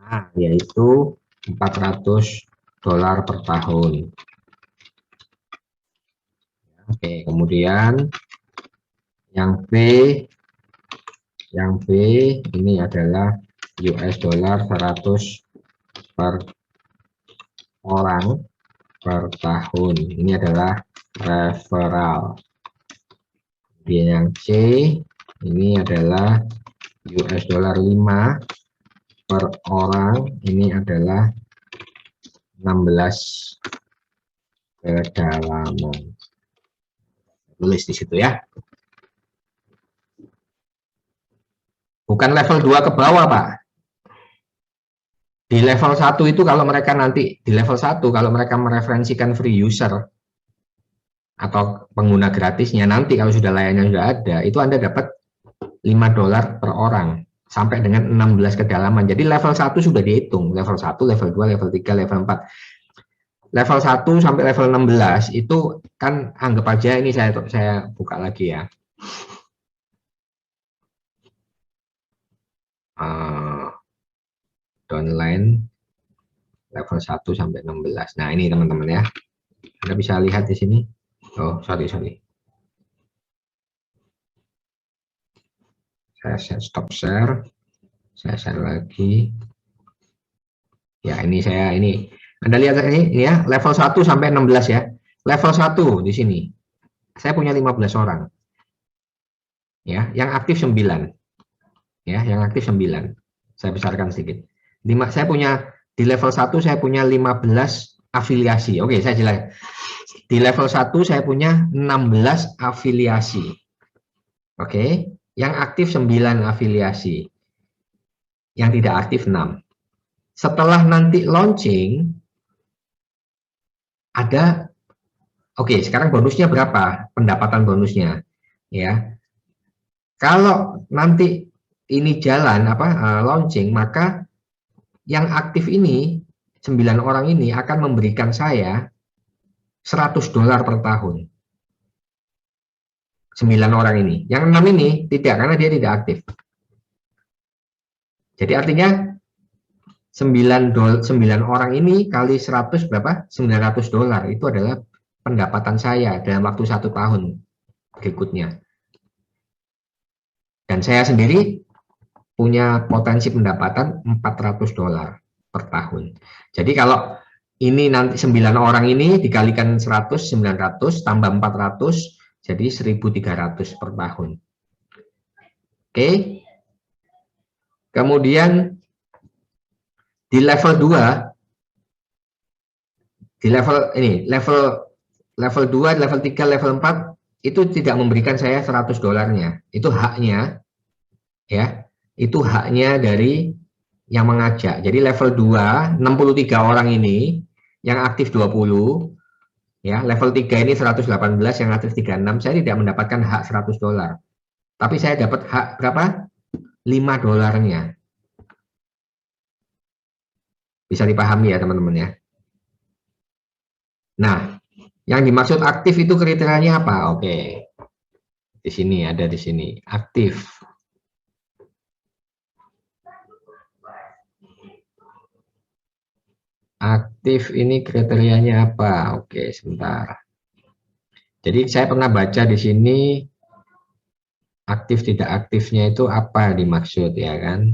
A, yaitu $400 per tahun. Oke, kemudian yang B ini adalah US dollar 100 per orang per tahun. Ini adalah referral. Kemudian yang C ini adalah US dollar 5 per orang. Ini adalah 16 kedalaman. Tulis di situ ya. Bukan level 2 ke bawah, Pak. Di level 1 itu kalau mereka nanti di level 1 kalau mereka mereferensikan free user atau pengguna gratisnya, nanti kalau sudah layannya sudah ada, itu Anda dapat $5 per orang sampai dengan 16 kedalaman. Jadi level 1 sudah dihitung, level 1, level 2, level 3, level 4. Level 1 sampai level 16 itu kan anggap aja ini saya buka lagi ya. downline level 1 sampai 16. Nah, ini teman-teman ya. Anda bisa lihat di sini. Oh, sorry. Saya stop share. Saya share lagi. Ya, ini Anda lihat ini ya, level 1 sampai 16 ya. Level 1 di sini. Saya punya 15 orang. Ya, yang aktif 9. Ya, yang aktif 9. Saya besarkan sedikit. Saya punya di level 1 saya punya 15 afiliasi. Oke, saya jelaskan. Di level 1 saya punya 16 afiliasi. Oke, yang aktif 9 afiliasi. Yang tidak aktif 6. Setelah nanti launching ada sekarang bonusnya berapa? Pendapatan bonusnya ya. Kalau nanti ini jalan launching, maka yang aktif ini 9 orang ini akan memberikan saya $100 per tahun. 9 orang ini. Yang 6 ini tidak, karena dia tidak aktif. Jadi artinya 9 orang ini kali 100 berapa? $900. Itu adalah pendapatan saya dalam waktu 1 tahun berikutnya. Dan saya sendiri punya potensi pendapatan $400 per tahun. Jadi kalau ini nanti 9 orang ini dikalikan 100, 900 tambah 400, jadi 1.300 per tahun. Oke. Kemudian di level 2, di level 2, level 3, level 4 itu tidak memberikan saya $100-nya. Itu haknya ya. Itu haknya dari yang mengajak. Jadi level 2, 63 orang ini yang aktif 20 ya, level 3 ini 118, yang aktif 36, saya tidak mendapatkan hak $100. Tapi saya dapat hak berapa? $5-nya. Bisa dipahami ya teman-teman ya. Nah, yang dimaksud aktif itu kriterianya apa? Oke. Di sini ada di sini, aktif. Aktif ini kriterianya apa? Oke, sebentar. Jadi saya pernah baca di sini aktif tidak aktifnya itu apa dimaksud ya kan?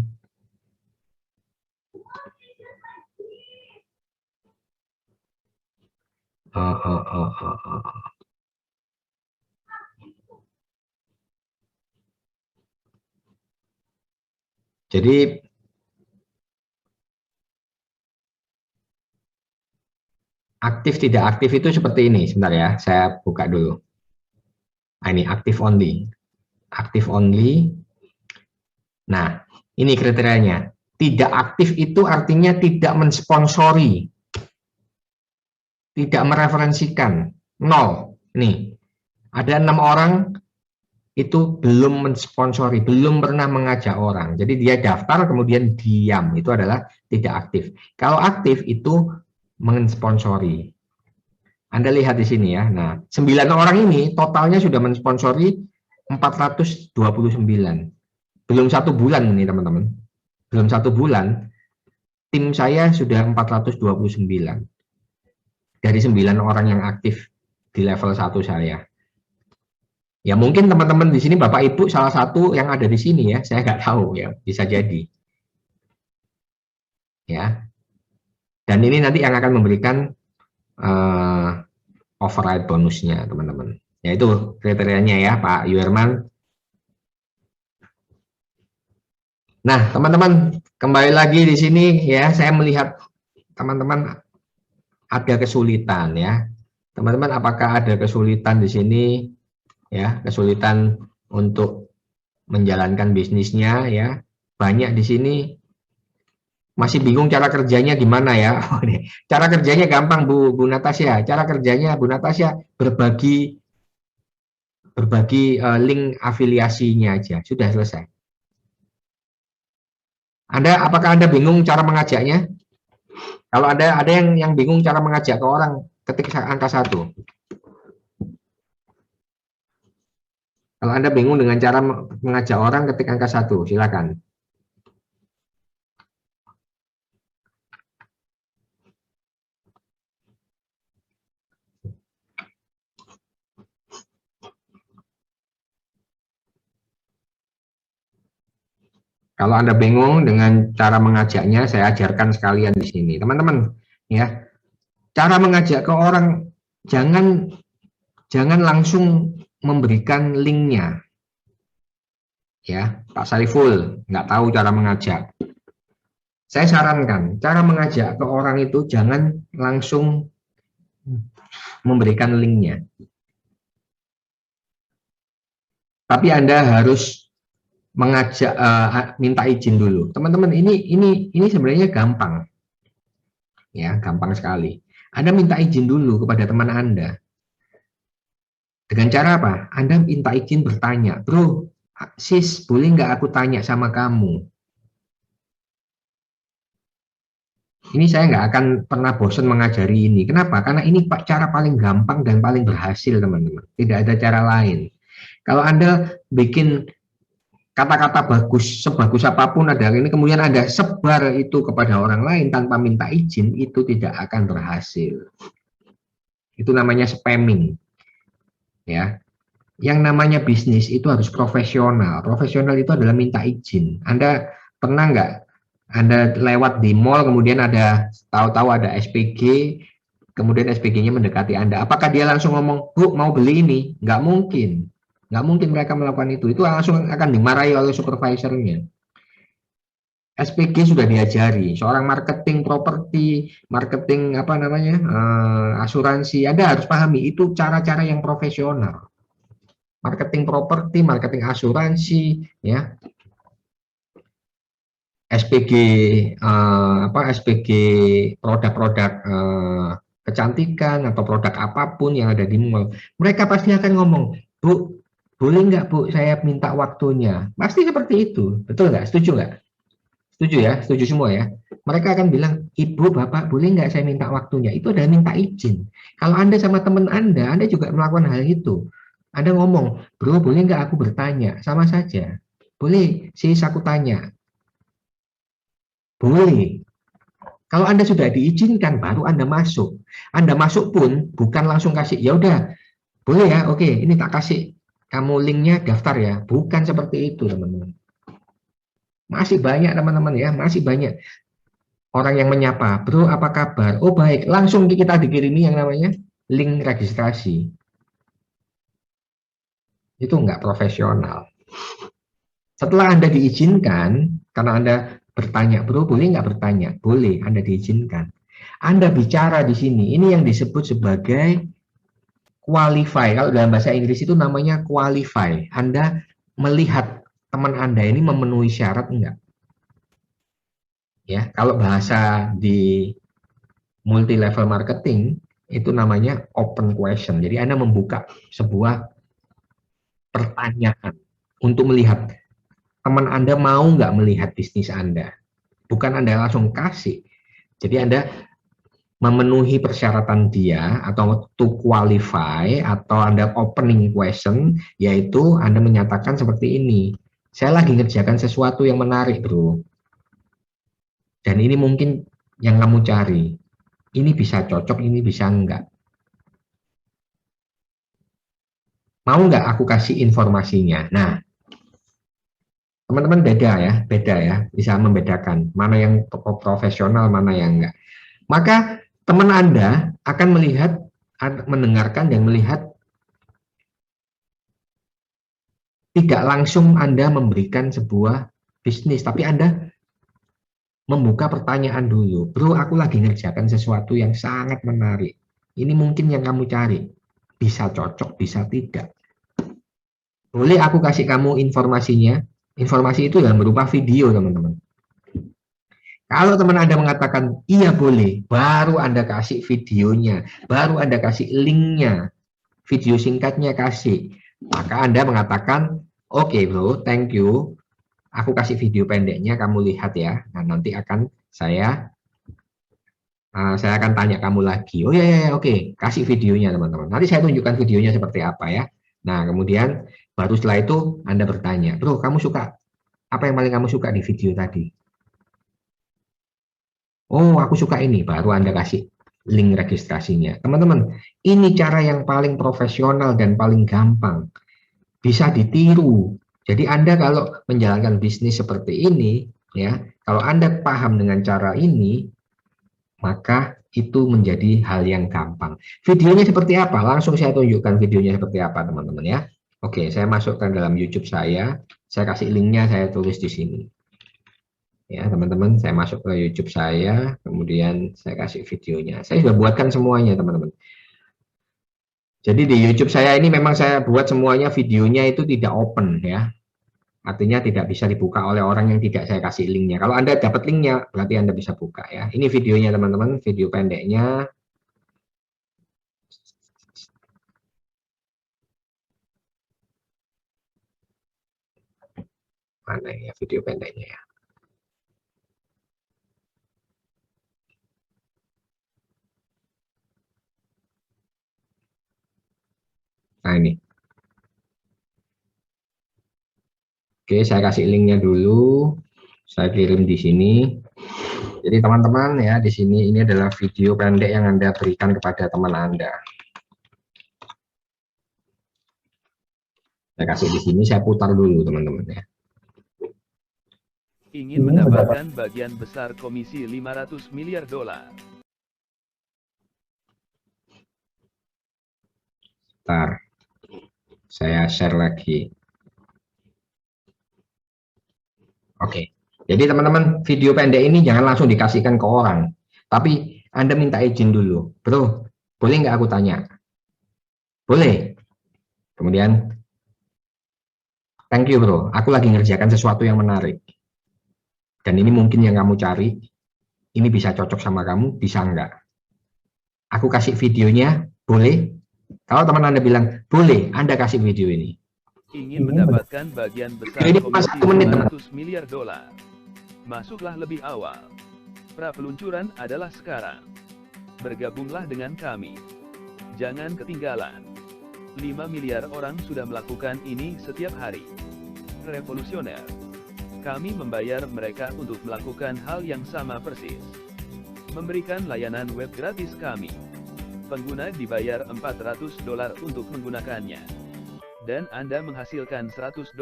Jadi aktif tidak aktif itu seperti ini. Sebentar ya, saya buka dulu. Nah, ini aktif only. Aktif only. Nah, ini kriterianya. Tidak aktif itu artinya tidak mensponsori. Tidak mereferensikan. 0. Nih, ada 6 orang itu belum mensponsori, belum pernah mengajak orang. Jadi dia daftar kemudian diam, itu adalah tidak aktif. Kalau aktif itu mensponsori. Anda lihat di sini ya. Nah, 9 orang ini totalnya sudah mensponsori 429. Belum 1 bulan ini teman-teman. Belum 1 bulan, tim saya sudah 429. Dari 9 orang yang aktif di level 1 saya. Ya mungkin teman-teman di sini Bapak Ibu salah satu yang ada di sini ya, saya nggak tahu ya, bisa jadi. Ya. Dan ini nanti yang akan memberikan override bonusnya teman-teman. Ya itu kriterianya ya Pak Yuerman. Nah teman-teman kembali lagi di sini ya, saya melihat teman-teman ada kesulitan ya. Teman-teman apakah ada kesulitan di sini ya, kesulitan untuk menjalankan bisnisnya ya. Banyak di sini masih bingung cara kerjanya gimana ya. Cara kerjanya gampang Bu Natasya. Cara kerjanya Bu Natasya berbagi link afiliasinya aja, sudah selesai. Apakah Anda bingung cara mengajaknya? Kalau ada yang bingung cara mengajak ke orang, ketik angka 1. Kalau Anda bingung dengan cara mengajak orang, ketik angka 1, silakan. Kalau Anda bingung dengan cara mengajaknya, saya ajarkan sekalian di sini. Teman-teman, ya, cara mengajak ke orang, jangan langsung memberikan linknya. Ya, Pak Saiful nggak tahu cara mengajak. Saya sarankan, cara mengajak ke orang itu jangan langsung memberikan linknya. Tapi Anda harus mengajak, minta izin dulu. Teman-teman, ini sebenarnya gampang. Ya, gampang sekali. Anda minta izin dulu kepada teman Anda. Dengan cara apa? Anda minta izin bertanya, bro, sis, boleh nggak aku tanya sama kamu? Ini saya nggak akan pernah bosan mengajari ini. Kenapa? Karena ini cara paling gampang dan paling berhasil, teman-teman. Tidak ada cara lain. Kalau Anda bikin kata-kata bagus, sebagus apapun ada ini, kemudian Anda sebar itu kepada orang lain tanpa minta izin, itu tidak akan berhasil. Itu namanya spamming. Ya. Yang namanya bisnis itu harus profesional. Profesional itu adalah minta izin. Anda pernah nggak Anda lewat di mall, kemudian ada tahu-tahu ada SPG, kemudian SPG-nya mendekati Anda. Apakah dia langsung ngomong, Bu, mau beli ini? Nggak mungkin. Nggak mungkin mereka melakukan itu. Itu langsung akan dimarahi oleh supervisornya. SPG sudah diajari, seorang marketing properti, marketing apa namanya, asuransi, Anda harus pahami itu cara-cara yang profesional. Marketing properti, marketing asuransi, ya, SPG, SPG produk-produk kecantikan atau produk apapun yang ada di mall, mereka pasti akan ngomong, Bu, boleh nggak Bu, saya minta waktunya? Pasti seperti itu, betul nggak? Setuju nggak? Setuju ya, setuju semua ya. Mereka akan bilang, Ibu, Bapak, boleh nggak saya minta waktunya? Itu adalah minta izin. Kalau Anda sama teman Anda juga melakukan hal itu. Anda ngomong, bro, boleh nggak aku bertanya? Sama saja. Boleh, sis aku tanya. Boleh. Kalau Anda sudah diizinkan, baru Anda masuk. Anda masuk pun bukan langsung kasih, ya udah, boleh ya, oke, ini tak kasih kamu linknya, daftar ya. Bukan seperti itu, teman-teman. Masih banyak, teman-teman ya, masih banyak orang yang menyapa, bro, apa kabar? Oh baik, langsung kita dikirimi yang namanya link registrasi. Itu nggak profesional. Setelah Anda diizinkan, karena Anda bertanya, bro, boleh nggak bertanya? Boleh, Anda diizinkan. Anda bicara di sini, ini yang disebut sebagai qualify. Kalau dalam bahasa Inggris itu namanya qualify. Anda melihat teman Anda ini memenuhi syarat enggak? Ya, kalau bahasa di multi level marketing itu namanya open question. Jadi Anda membuka sebuah pertanyaan untuk melihat teman Anda mau nggak melihat bisnis Anda. Bukan Anda langsung kasih. Jadi Anda memenuhi persyaratan dia atau to qualify atau Anda opening question, yaitu Anda menyatakan seperti ini. Saya lagi ngerjakan sesuatu yang menarik, bro. Dan ini mungkin yang kamu cari. Ini bisa cocok, ini bisa enggak. Mau nggak aku kasih informasinya? Nah, teman-teman beda ya, bisa membedakan mana yang profesional, mana yang enggak. Maka teman Anda akan melihat, mendengarkan dan melihat, tidak langsung Anda memberikan sebuah bisnis, tapi Anda membuka pertanyaan dulu. Bro, aku lagi ngerjakan sesuatu yang sangat menarik. Ini mungkin yang kamu cari. Bisa cocok, bisa tidak. Boleh aku kasih kamu informasinya? Informasi itu yang berupa video, teman-teman. Kalau teman Anda mengatakan, iya boleh, baru Anda kasih videonya, baru Anda kasih linknya, video singkatnya kasih. Maka Anda mengatakan, oke bro, thank you, aku kasih video pendeknya, kamu lihat ya. Nah, nanti akan saya akan tanya kamu lagi. Oh ya, oke, kasih videonya teman-teman. Nanti saya tunjukkan videonya seperti apa ya. Nah, kemudian baru setelah itu Anda bertanya, bro, kamu suka apa yang paling kamu suka di video tadi? Oh, aku suka ini. Baru Anda kasih link registrasinya. Teman-teman, ini cara yang paling profesional dan paling gampang. Bisa ditiru. Jadi Anda kalau menjalankan bisnis seperti ini, ya, kalau Anda paham dengan cara ini, maka itu menjadi hal yang gampang. Videonya seperti apa? Langsung saya tunjukkan videonya seperti apa, teman-teman ya. Oke, saya masukkan dalam YouTube saya kasih linknya, saya tulis di sini. Ya, teman-teman, saya masuk ke YouTube saya, kemudian saya kasih videonya. Saya sudah buatkan semuanya, teman-teman. Jadi di YouTube saya ini memang saya buat semuanya videonya itu tidak open ya. Artinya tidak bisa dibuka oleh orang yang tidak saya kasih linknya. Kalau Anda dapat linknya, berarti Anda bisa buka ya. Ini videonya teman-teman, video pendeknya. Mana ya video pendeknya ya. Nah ini. Oke, saya kasih linknya dulu. Saya kirim di sini. Jadi teman-teman ya, di sini ini adalah video pendek yang Anda berikan kepada teman Anda. Saya kasih di sini, saya putar dulu teman-teman ya. Ingin mendapatkan bagian besar komisi 500 miliar dolar. Bentar. Saya share lagi. Oke. Jadi teman-teman, video pendek ini jangan langsung dikasihkan ke orang. Tapi Anda minta izin dulu. Bro, boleh nggak aku tanya? Boleh. Kemudian, thank you bro, aku lagi ngerjakan sesuatu yang menarik. Dan ini mungkin yang kamu cari, ini bisa cocok sama kamu, bisa enggak? Aku kasih videonya, boleh? Kalau teman Anda bilang, boleh, Anda kasih video ini. Ingin mendapatkan bagian besar Ini komisi 1 menit, 500 miliar dolar. Masuklah lebih awal. Pra peluncuran adalah sekarang. Bergabunglah dengan kami. Jangan ketinggalan. 5 miliar orang sudah melakukan ini setiap hari. Revolusioner. Kami membayar mereka untuk melakukan hal yang sama persis. Memberikan layanan web gratis kami. Pengguna dibayar $400 untuk menggunakannya. Dan Anda menghasilkan $100.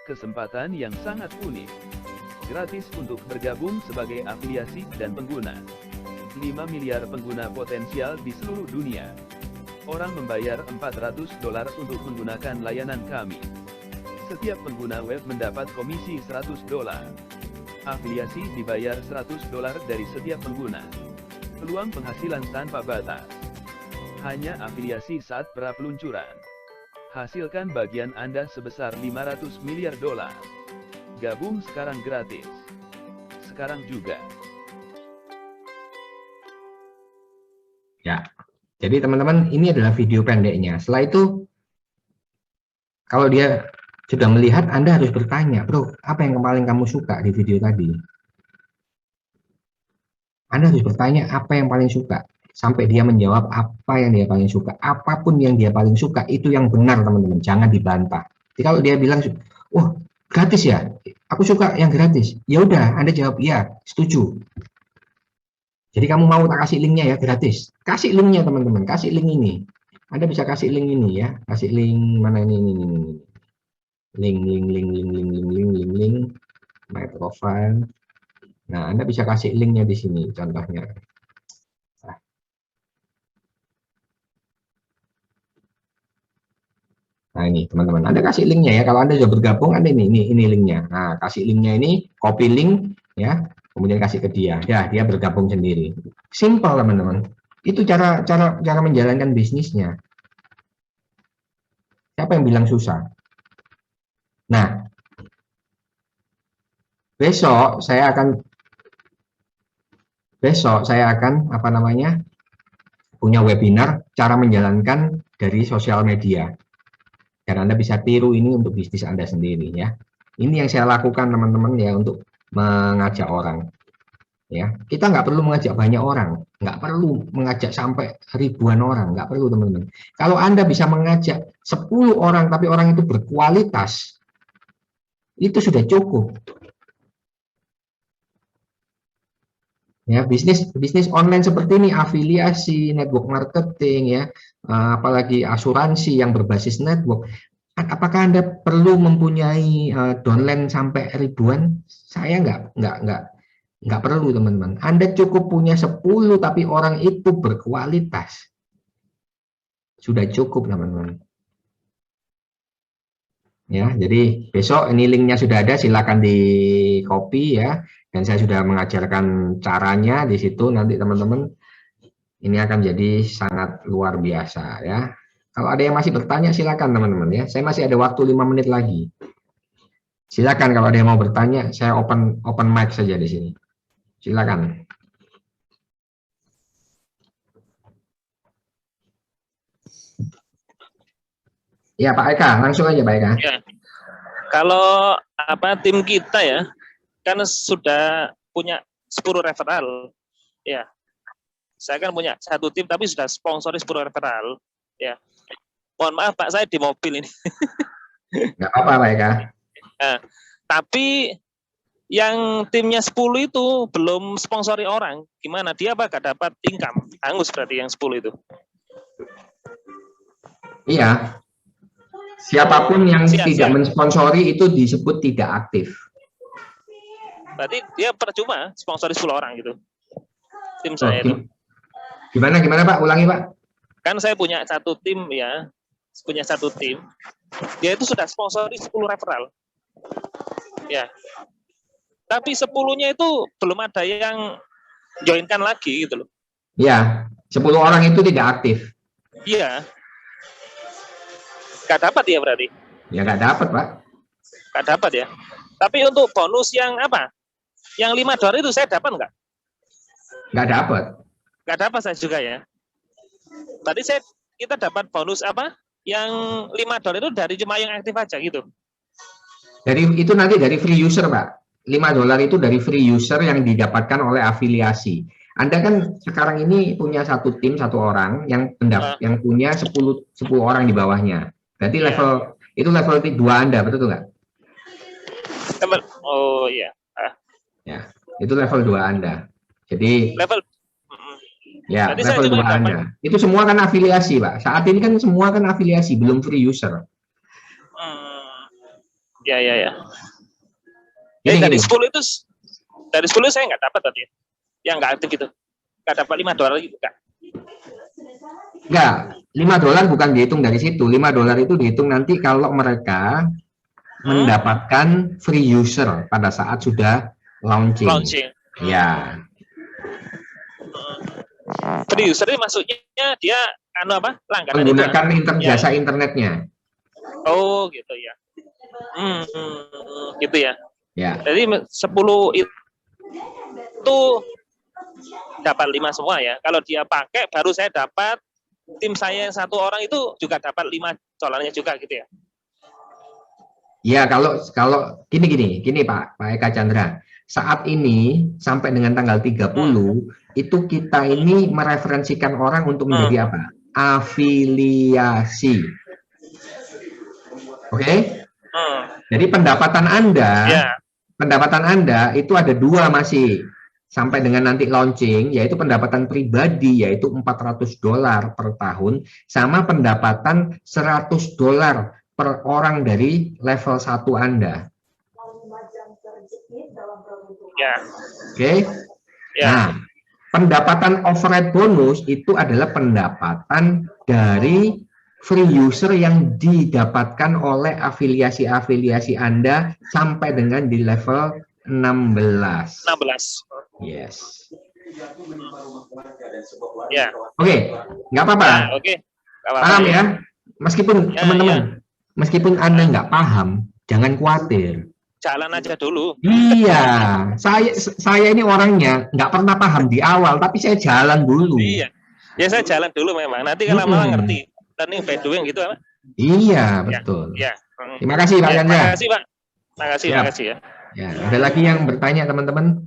Kesempatan yang sangat unik. Gratis untuk bergabung sebagai afiliasi dan pengguna. 5 miliar pengguna potensial di seluruh dunia. Orang membayar $400 untuk menggunakan layanan kami. Setiap pengguna web mendapat komisi $100. Afiliasi dibayar $100 dari setiap pengguna. Peluang penghasilan tanpa batas. Hanya afiliasi saat pra peluncuran. Hasilkan bagian Anda sebesar $500 miliar. Gabung sekarang gratis. Sekarang juga. Ya, jadi teman-teman ini adalah video pendeknya. Setelah itu, kalau dia sudah melihat, Anda harus bertanya, bro, apa yang paling kamu suka di video tadi? Anda harus bertanya apa yang paling suka. Sampai dia menjawab apa yang dia paling suka. Apapun yang dia paling suka, itu yang benar teman-teman. Jangan dibantah. Jadi kalau dia bilang, wah gratis ya, aku suka yang gratis. Ya udah, Anda jawab, iya, setuju. Jadi kamu mau tak kasih linknya ya, gratis. Kasih linknya teman-teman, kasih link ini. Anda bisa kasih link ini ya, kasih link mana ini. Link, my profile. Nah, Anda bisa kasih linknya di sini, contohnya. Nah ini teman-teman, Anda kasih linknya ya. Kalau Anda sudah bergabung, Anda ini linknya. Nah, kasih linknya ini, copy link ya, kemudian kasih ke dia. Ya, dia bergabung sendiri. Simple teman-teman. Itu cara menjalankan bisnisnya. Siapa yang bilang susah? Nah, besok saya akan apa namanya? Punya webinar cara menjalankan dari sosial media. Dan Anda bisa tiru ini untuk bisnis Anda sendiri ya. Ini yang saya lakukan teman-teman ya untuk mengajak orang. Ya, kita nggak perlu mengajak banyak orang, nggak perlu mengajak sampai ribuan orang, nggak perlu teman-teman. Kalau Anda bisa mengajak 10 orang tapi orang itu berkualitas, itu sudah cukup. Ya, bisnis online seperti ini, afiliasi, network marketing ya, apalagi asuransi yang berbasis network. Apakah Anda perlu mempunyai downline sampai ribuan? Saya nggak perlu, teman-teman. Anda cukup punya 10, tapi orang itu berkualitas. Sudah cukup, teman-teman. Ya, jadi besok ini linknya sudah ada, silakan di copy ya. Dan saya sudah mengajarkan caranya di situ. Nanti teman-teman ini akan jadi sangat luar biasa ya. Kalau ada yang masih bertanya silakan teman-teman ya. Saya masih ada waktu 5 menit lagi. Silakan kalau ada yang mau bertanya, saya open mic saja di sini. Silakan. Ya Pak Eka, langsung aja Pak Eka. Ya. Kalau tim kita ya, kan sudah punya 10 referral. Ya. Saya kan punya 1 tim tapi sudah sponsori 10 referral. Ya. Mohon maaf Pak, saya di mobil ini. Nggak apa-apa Pak Eka. Nah, tapi yang timnya 10 itu belum sponsori orang. Gimana? Dia apa gak dapat income? Hangus berarti yang 10 itu. Iya. Siapapun yang tidak mensponsori itu disebut tidak aktif. Berarti dia percuma sponsori 10 orang gitu. Tim saya itu. Gimana Pak? Ulangi Pak. Kan saya punya 1 tim ya. Punya 1 tim. Dia itu sudah sponsori 10 referral. Ya. Tapi 10-nya itu belum ada yang joinkan lagi gitu loh. Iya, 10 orang itu tidak aktif. Iya. Gak dapat ya berarti? Ya nggak dapat Pak. Gak dapat ya. Tapi untuk bonus yang apa? Yang $5 itu saya dapat nggak? Nggak dapat. Nggak dapat saya juga ya. Berarti kita dapat bonus apa? Yang $5 itu dari cuma yang aktif aja gitu. Itu nanti dari free user Pak. $5 itu dari free user yang didapatkan oleh afiliasi. Anda kan sekarang ini punya 1 tim 1 orang yang punya 10 orang di bawahnya. Berarti itu level 2 Anda, betul nggak? Oh iya. Ya, itu level 2 Anda. Jadi ya, level 2 Anda. Itu semua kan afiliasi, Pak. Saat ini kan semua kan afiliasi, belum free user. Ya. Dari 10 itu, saya nggak dapat tadi. Yang nggak aktif itu. Nggak dapat $5 gitu, Kak. Enggak, $5 bukan dihitung dari situ. $5 itu dihitung nanti kalau mereka mendapatkan free user pada saat sudah launching. Ya. Free user ini maksudnya dia langganan menggunakan jasa internetnya. Oh, gitu ya. Gitu ya. Ya. Jadi 10 itu dapat 5 semua ya. Kalau dia pakai baru saya dapat, tim saya yang 1 orang itu juga dapat $5 juga gitu ya. Ya, kalau gini Pak Eka Chandra. Saat ini sampai dengan tanggal 30 itu kita ini mereferensikan orang untuk menjadi apa? Afiliasi. Oke? Jadi pendapatan Anda itu ada 2 masih sampai dengan nanti launching, yaitu pendapatan pribadi yaitu $400 per tahun sama pendapatan $100 per orang dari level 1 Anda. Ya. Oke. Ya. Nah, pendapatan override bonus itu adalah pendapatan dari free user yang didapatkan oleh afiliasi Anda sampai dengan di level 16. Yes. Ya. Oke, nggak apa-apa. Ya, oke. Paham ya? Meskipun teman-teman, meskipun Anda nggak paham, jangan khawatir. Jalan aja dulu. Iya, saya ini orangnya nggak pernah paham di awal, tapi saya jalan dulu. Iya, ya saya jalan dulu memang. Nanti kalau malah ngerti, learning by doing gitu apa? Iya, betul. Ya. Terima kasih Pak Chandra. Terima kasih Pak. Terima kasih ya. Ya, ada lagi yang bertanya teman-teman?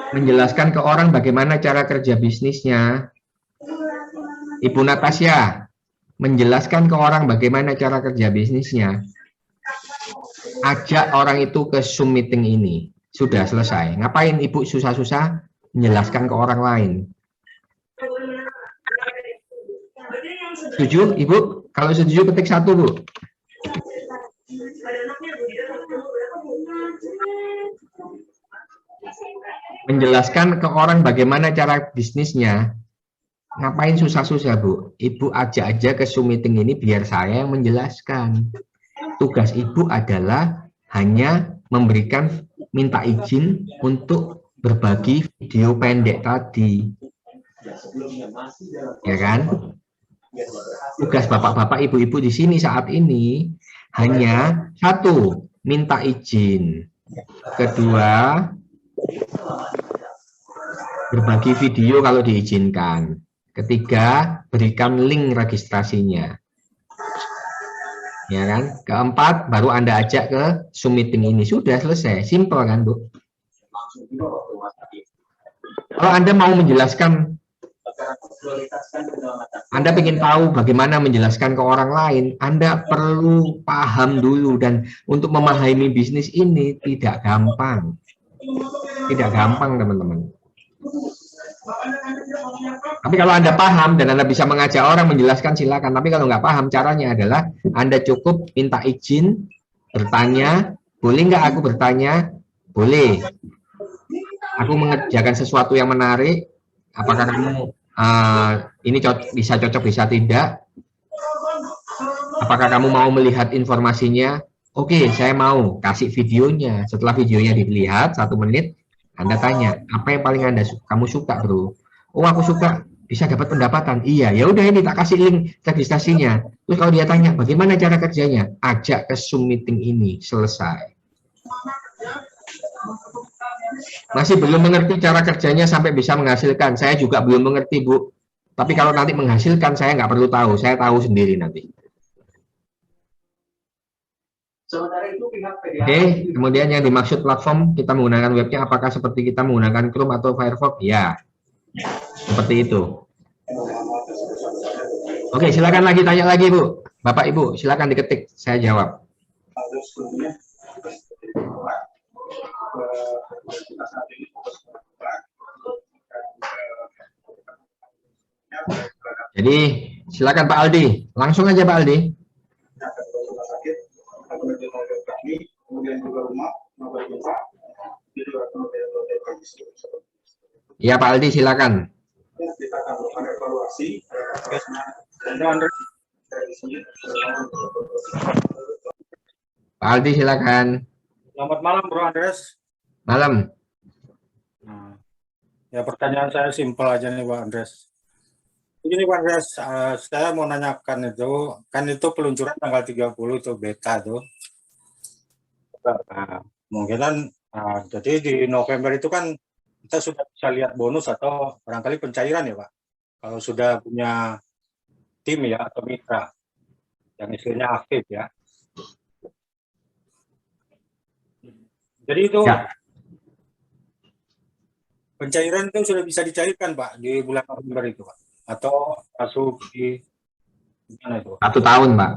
Menjelaskan ke orang bagaimana cara kerja bisnisnya. Ibu Natasha, menjelaskan ke orang bagaimana cara kerja bisnisnya. Ajak orang itu ke Zoom meeting ini. Sudah selesai. Ngapain Ibu susah-susah menjelaskan ke orang lain? Setuju, Ibu? Kalau setuju ketik 1, Bu. Menjelaskan ke orang bagaimana cara bisnisnya. Ngapain susah-susah, Bu? Ibu ajak aja ke Zoom meeting ini biar saya yang menjelaskan. Tugas Ibu adalah hanya memberikan minta izin untuk berbagi video pendek tadi. Ya kan? Tugas Bapak-bapak, Ibu-ibu di sini saat ini hanya satu, minta izin. Kedua, berbagi video kalau diizinkan. Ketiga, berikan link registrasinya. Ya kan? Keempat, baru Anda ajak ke Zoom meeting ini. Sudah selesai. Simple kan, Bu? Kalau Anda mau menjelaskan, Anda ingin tahu bagaimana menjelaskan ke orang lain, Anda perlu paham dulu. Dan untuk memahami bisnis ini tidak gampang. Tidak gampang, teman-teman. Tapi kalau Anda paham dan Anda bisa mengajak orang menjelaskan, silakan. Tapi kalau nggak paham, caranya adalah Anda cukup minta izin, bertanya, boleh nggak aku bertanya? Boleh. Aku mengerjakan sesuatu yang menarik. Apakah kamu ini bisa cocok, bisa tidak? Apakah kamu mau melihat informasinya? Oke, saya mau. Kasih videonya. Setelah videonya dilihat 1 menit, Anda tanya, apa yang paling kamu suka, bro? Oh, aku suka bisa dapat pendapatan. Iya, ya udah ini tak kasih link registrasinya. Terus kalau dia tanya, bagaimana cara kerjanya? Ajak ke Zoom meeting ini, selesai. Masih belum mengerti cara kerjanya sampai bisa menghasilkan. Saya juga belum mengerti, Bu. Tapi kalau nanti menghasilkan, saya nggak perlu tahu. Saya tahu sendiri nanti. Oke, kemudian yang dimaksud platform, kita menggunakan webnya, apakah seperti kita menggunakan Chrome atau Firefox? Ya, seperti itu. Oke, silakan lagi tanya lagi, Bu. Bapak, Ibu, silakan diketik, saya jawab. Jadi, silakan Pak Aldi. Langsung aja Pak Aldi. Ya Pak Aldi, silakan. Pak Aldi, silakan. Selamat malam, Bro Andres. Malam. Nah, ya pertanyaan saya simpel aja nih, Pak Andres. Begini, Pak Andres, saya mau nanyakan itu, kan itu peluncuran tanggal 30 itu beta tuh. Nah, kemungkinan, jadi di November itu kan kita sudah bisa lihat bonus atau barangkali pencairan ya, Pak. Kalau sudah punya tim ya atau mitra yang istilahnya aktif ya. Jadi itu ya, pencairan itu sudah bisa dicairkan, Pak, di bulan November itu, Pak, atau masuk di mana itu? 1 tahun, Pak.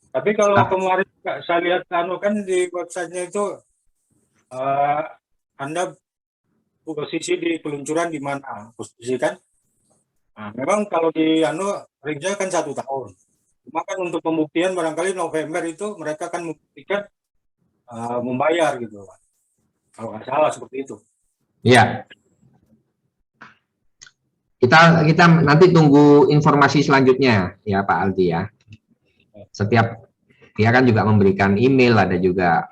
Tapi kalau kemarin saya lihat kan di websitenya itu Anda posisi di peluncuran di mana posisi kan? Nah, memang kalau di range-nya kan 1 tahun. Cuma kan untuk pembuktian barangkali November itu mereka akan membuktikan membayar gitu, Pak. Kalau nggak salah seperti itu. Iya. Kita nanti tunggu informasi selanjutnya ya Pak Aldi ya. Setiap dia kan juga memberikan email, ada juga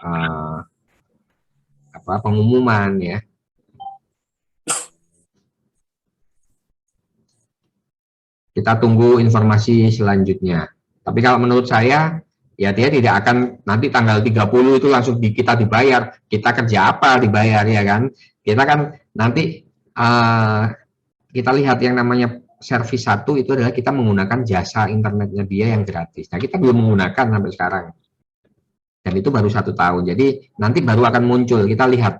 pengumuman ya. Kita tunggu informasi selanjutnya. Tapi kalau menurut saya, ya dia tidak akan nanti tanggal 30 itu langsung kita dibayar. Kita kerja apa dibayar ya kan? Kita kan nanti kita lihat yang namanya servis 1 itu adalah kita menggunakan jasa internetnya dia yang gratis. Nah kita belum menggunakan sampai sekarang. Dan itu baru 1 tahun. Jadi nanti baru akan muncul. Kita lihat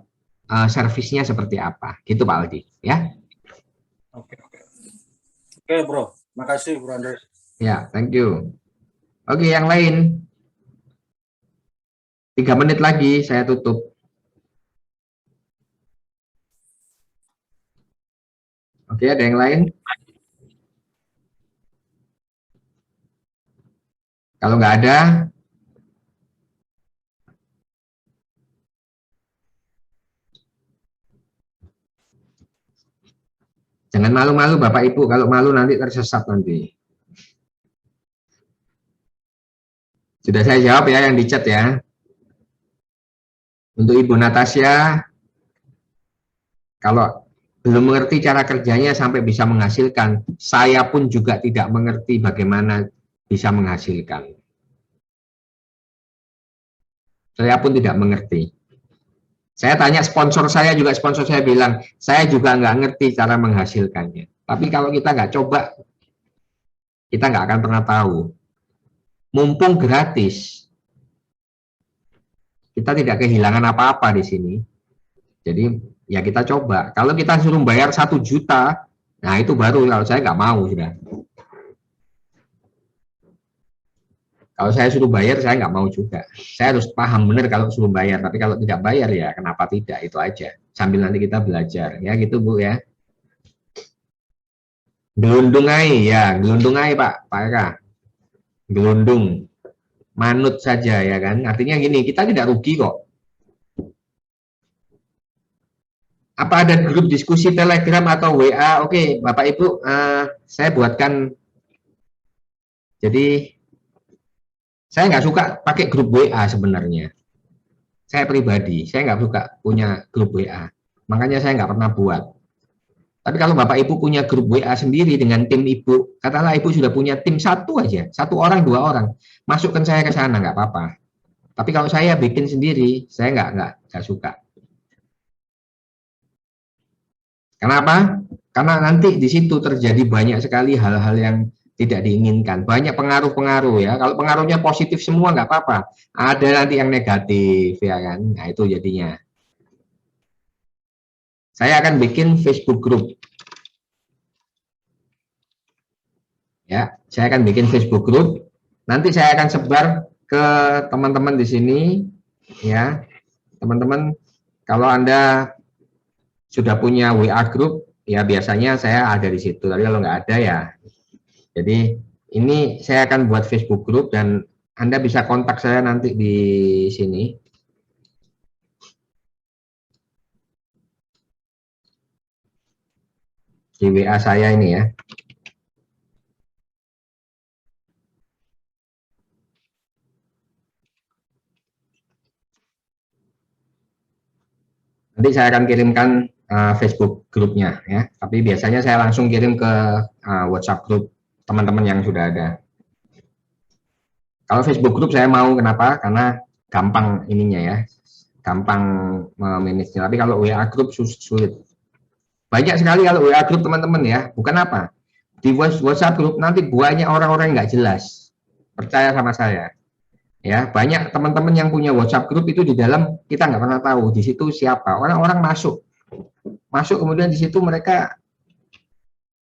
servisnya seperti apa. Gitu Pak Aldi ya. Oke, Bro. Makasih, Bro Andres. Ya, thank you. Oke, yang lain. 3 menit lagi saya tutup. Oke, ada yang lain? Kalau nggak ada, jangan malu-malu Bapak Ibu, kalau malu nanti tersesat nanti. Sudah saya jawab ya yang di chat ya. Untuk Ibu Natasha, kalau belum mengerti cara kerjanya sampai bisa menghasilkan, saya pun juga tidak mengerti bagaimana bisa menghasilkan. Saya pun tidak mengerti. Saya tanya sponsor saya juga, sponsor saya bilang, saya juga nggak ngerti cara menghasilkannya. Tapi kalau kita nggak coba, kita nggak akan pernah tahu. Mumpung gratis, kita tidak kehilangan apa-apa di sini. Jadi ya kita coba. Kalau kita suruh bayar 1 juta, nah itu baru kalau saya nggak mau sudah. Kalau saya suruh bayar, saya nggak mau juga. Saya harus paham benar kalau suruh bayar. Tapi kalau tidak bayar ya kenapa tidak, itu aja. Sambil nanti kita belajar. Ya gitu Bu ya. Gelundung ya. Gelundung Pak Eka. Gelundung. Manut saja ya kan. Artinya gini, kita tidak rugi kok. Apa ada grup diskusi Telegram atau WA? Oke, Bapak Ibu, saya buatkan. Jadi saya nggak suka pakai grup WA sebenarnya. Saya pribadi, saya nggak suka punya grup WA. Makanya saya nggak pernah buat. Tapi kalau Bapak Ibu punya grup WA sendiri dengan tim Ibu, katakanlah Ibu sudah punya tim satu aja, 1 orang, 2 orang, masukkan saya ke sana, nggak apa-apa. Tapi kalau saya bikin sendiri, saya nggak suka. Kenapa? Karena nanti di situ terjadi banyak sekali hal-hal yang tidak diinginkan. Banyak pengaruh-pengaruh ya. Kalau pengaruhnya positif semua nggak apa-apa. Ada nanti yang negatif ya kan. Nah itu jadinya. Saya akan bikin Facebook group. Ya, saya akan bikin Facebook group. Nanti saya akan sebar ke teman-teman di sini. Ya, teman-teman. Kalau Anda sudah punya WA group, ya biasanya saya ada di situ. Tapi kalau nggak ada ya, jadi ini saya akan buat Facebook group dan Anda bisa kontak saya nanti di sini. Di WA saya ini ya. Nanti saya akan kirimkan Facebook grupnya ya. Tapi biasanya saya langsung kirim ke WhatsApp grup teman-teman yang sudah ada. Kalau Facebook group saya mau, kenapa? Karena gampang ininya ya, gampang memanagenya. Tapi kalau WA group sulit. Banyak sekali kalau WA group teman-teman ya. Bukan apa? Di WhatsApp group nanti banyak orang-orang nggak jelas. Percaya sama saya. Ya, banyak teman-teman yang punya WhatsApp group itu di dalam kita nggak pernah tahu di situ siapa. Orang-orang masuk kemudian di situ mereka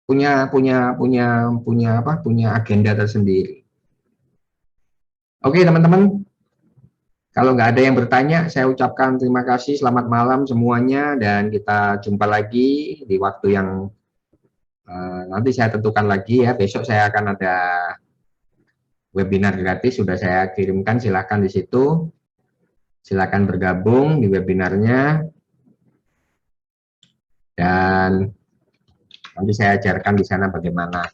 punya agenda tersendiri. Oke teman-teman, kalau nggak ada yang bertanya, saya ucapkan terima kasih, selamat malam semuanya, dan kita jumpa lagi di waktu yang nanti saya tentukan lagi ya. Besok saya akan ada webinar gratis, sudah saya kirimkan, silakan di situ, silakan bergabung di webinarnya, dan nanti saya ajarkan di sana bagaimana cara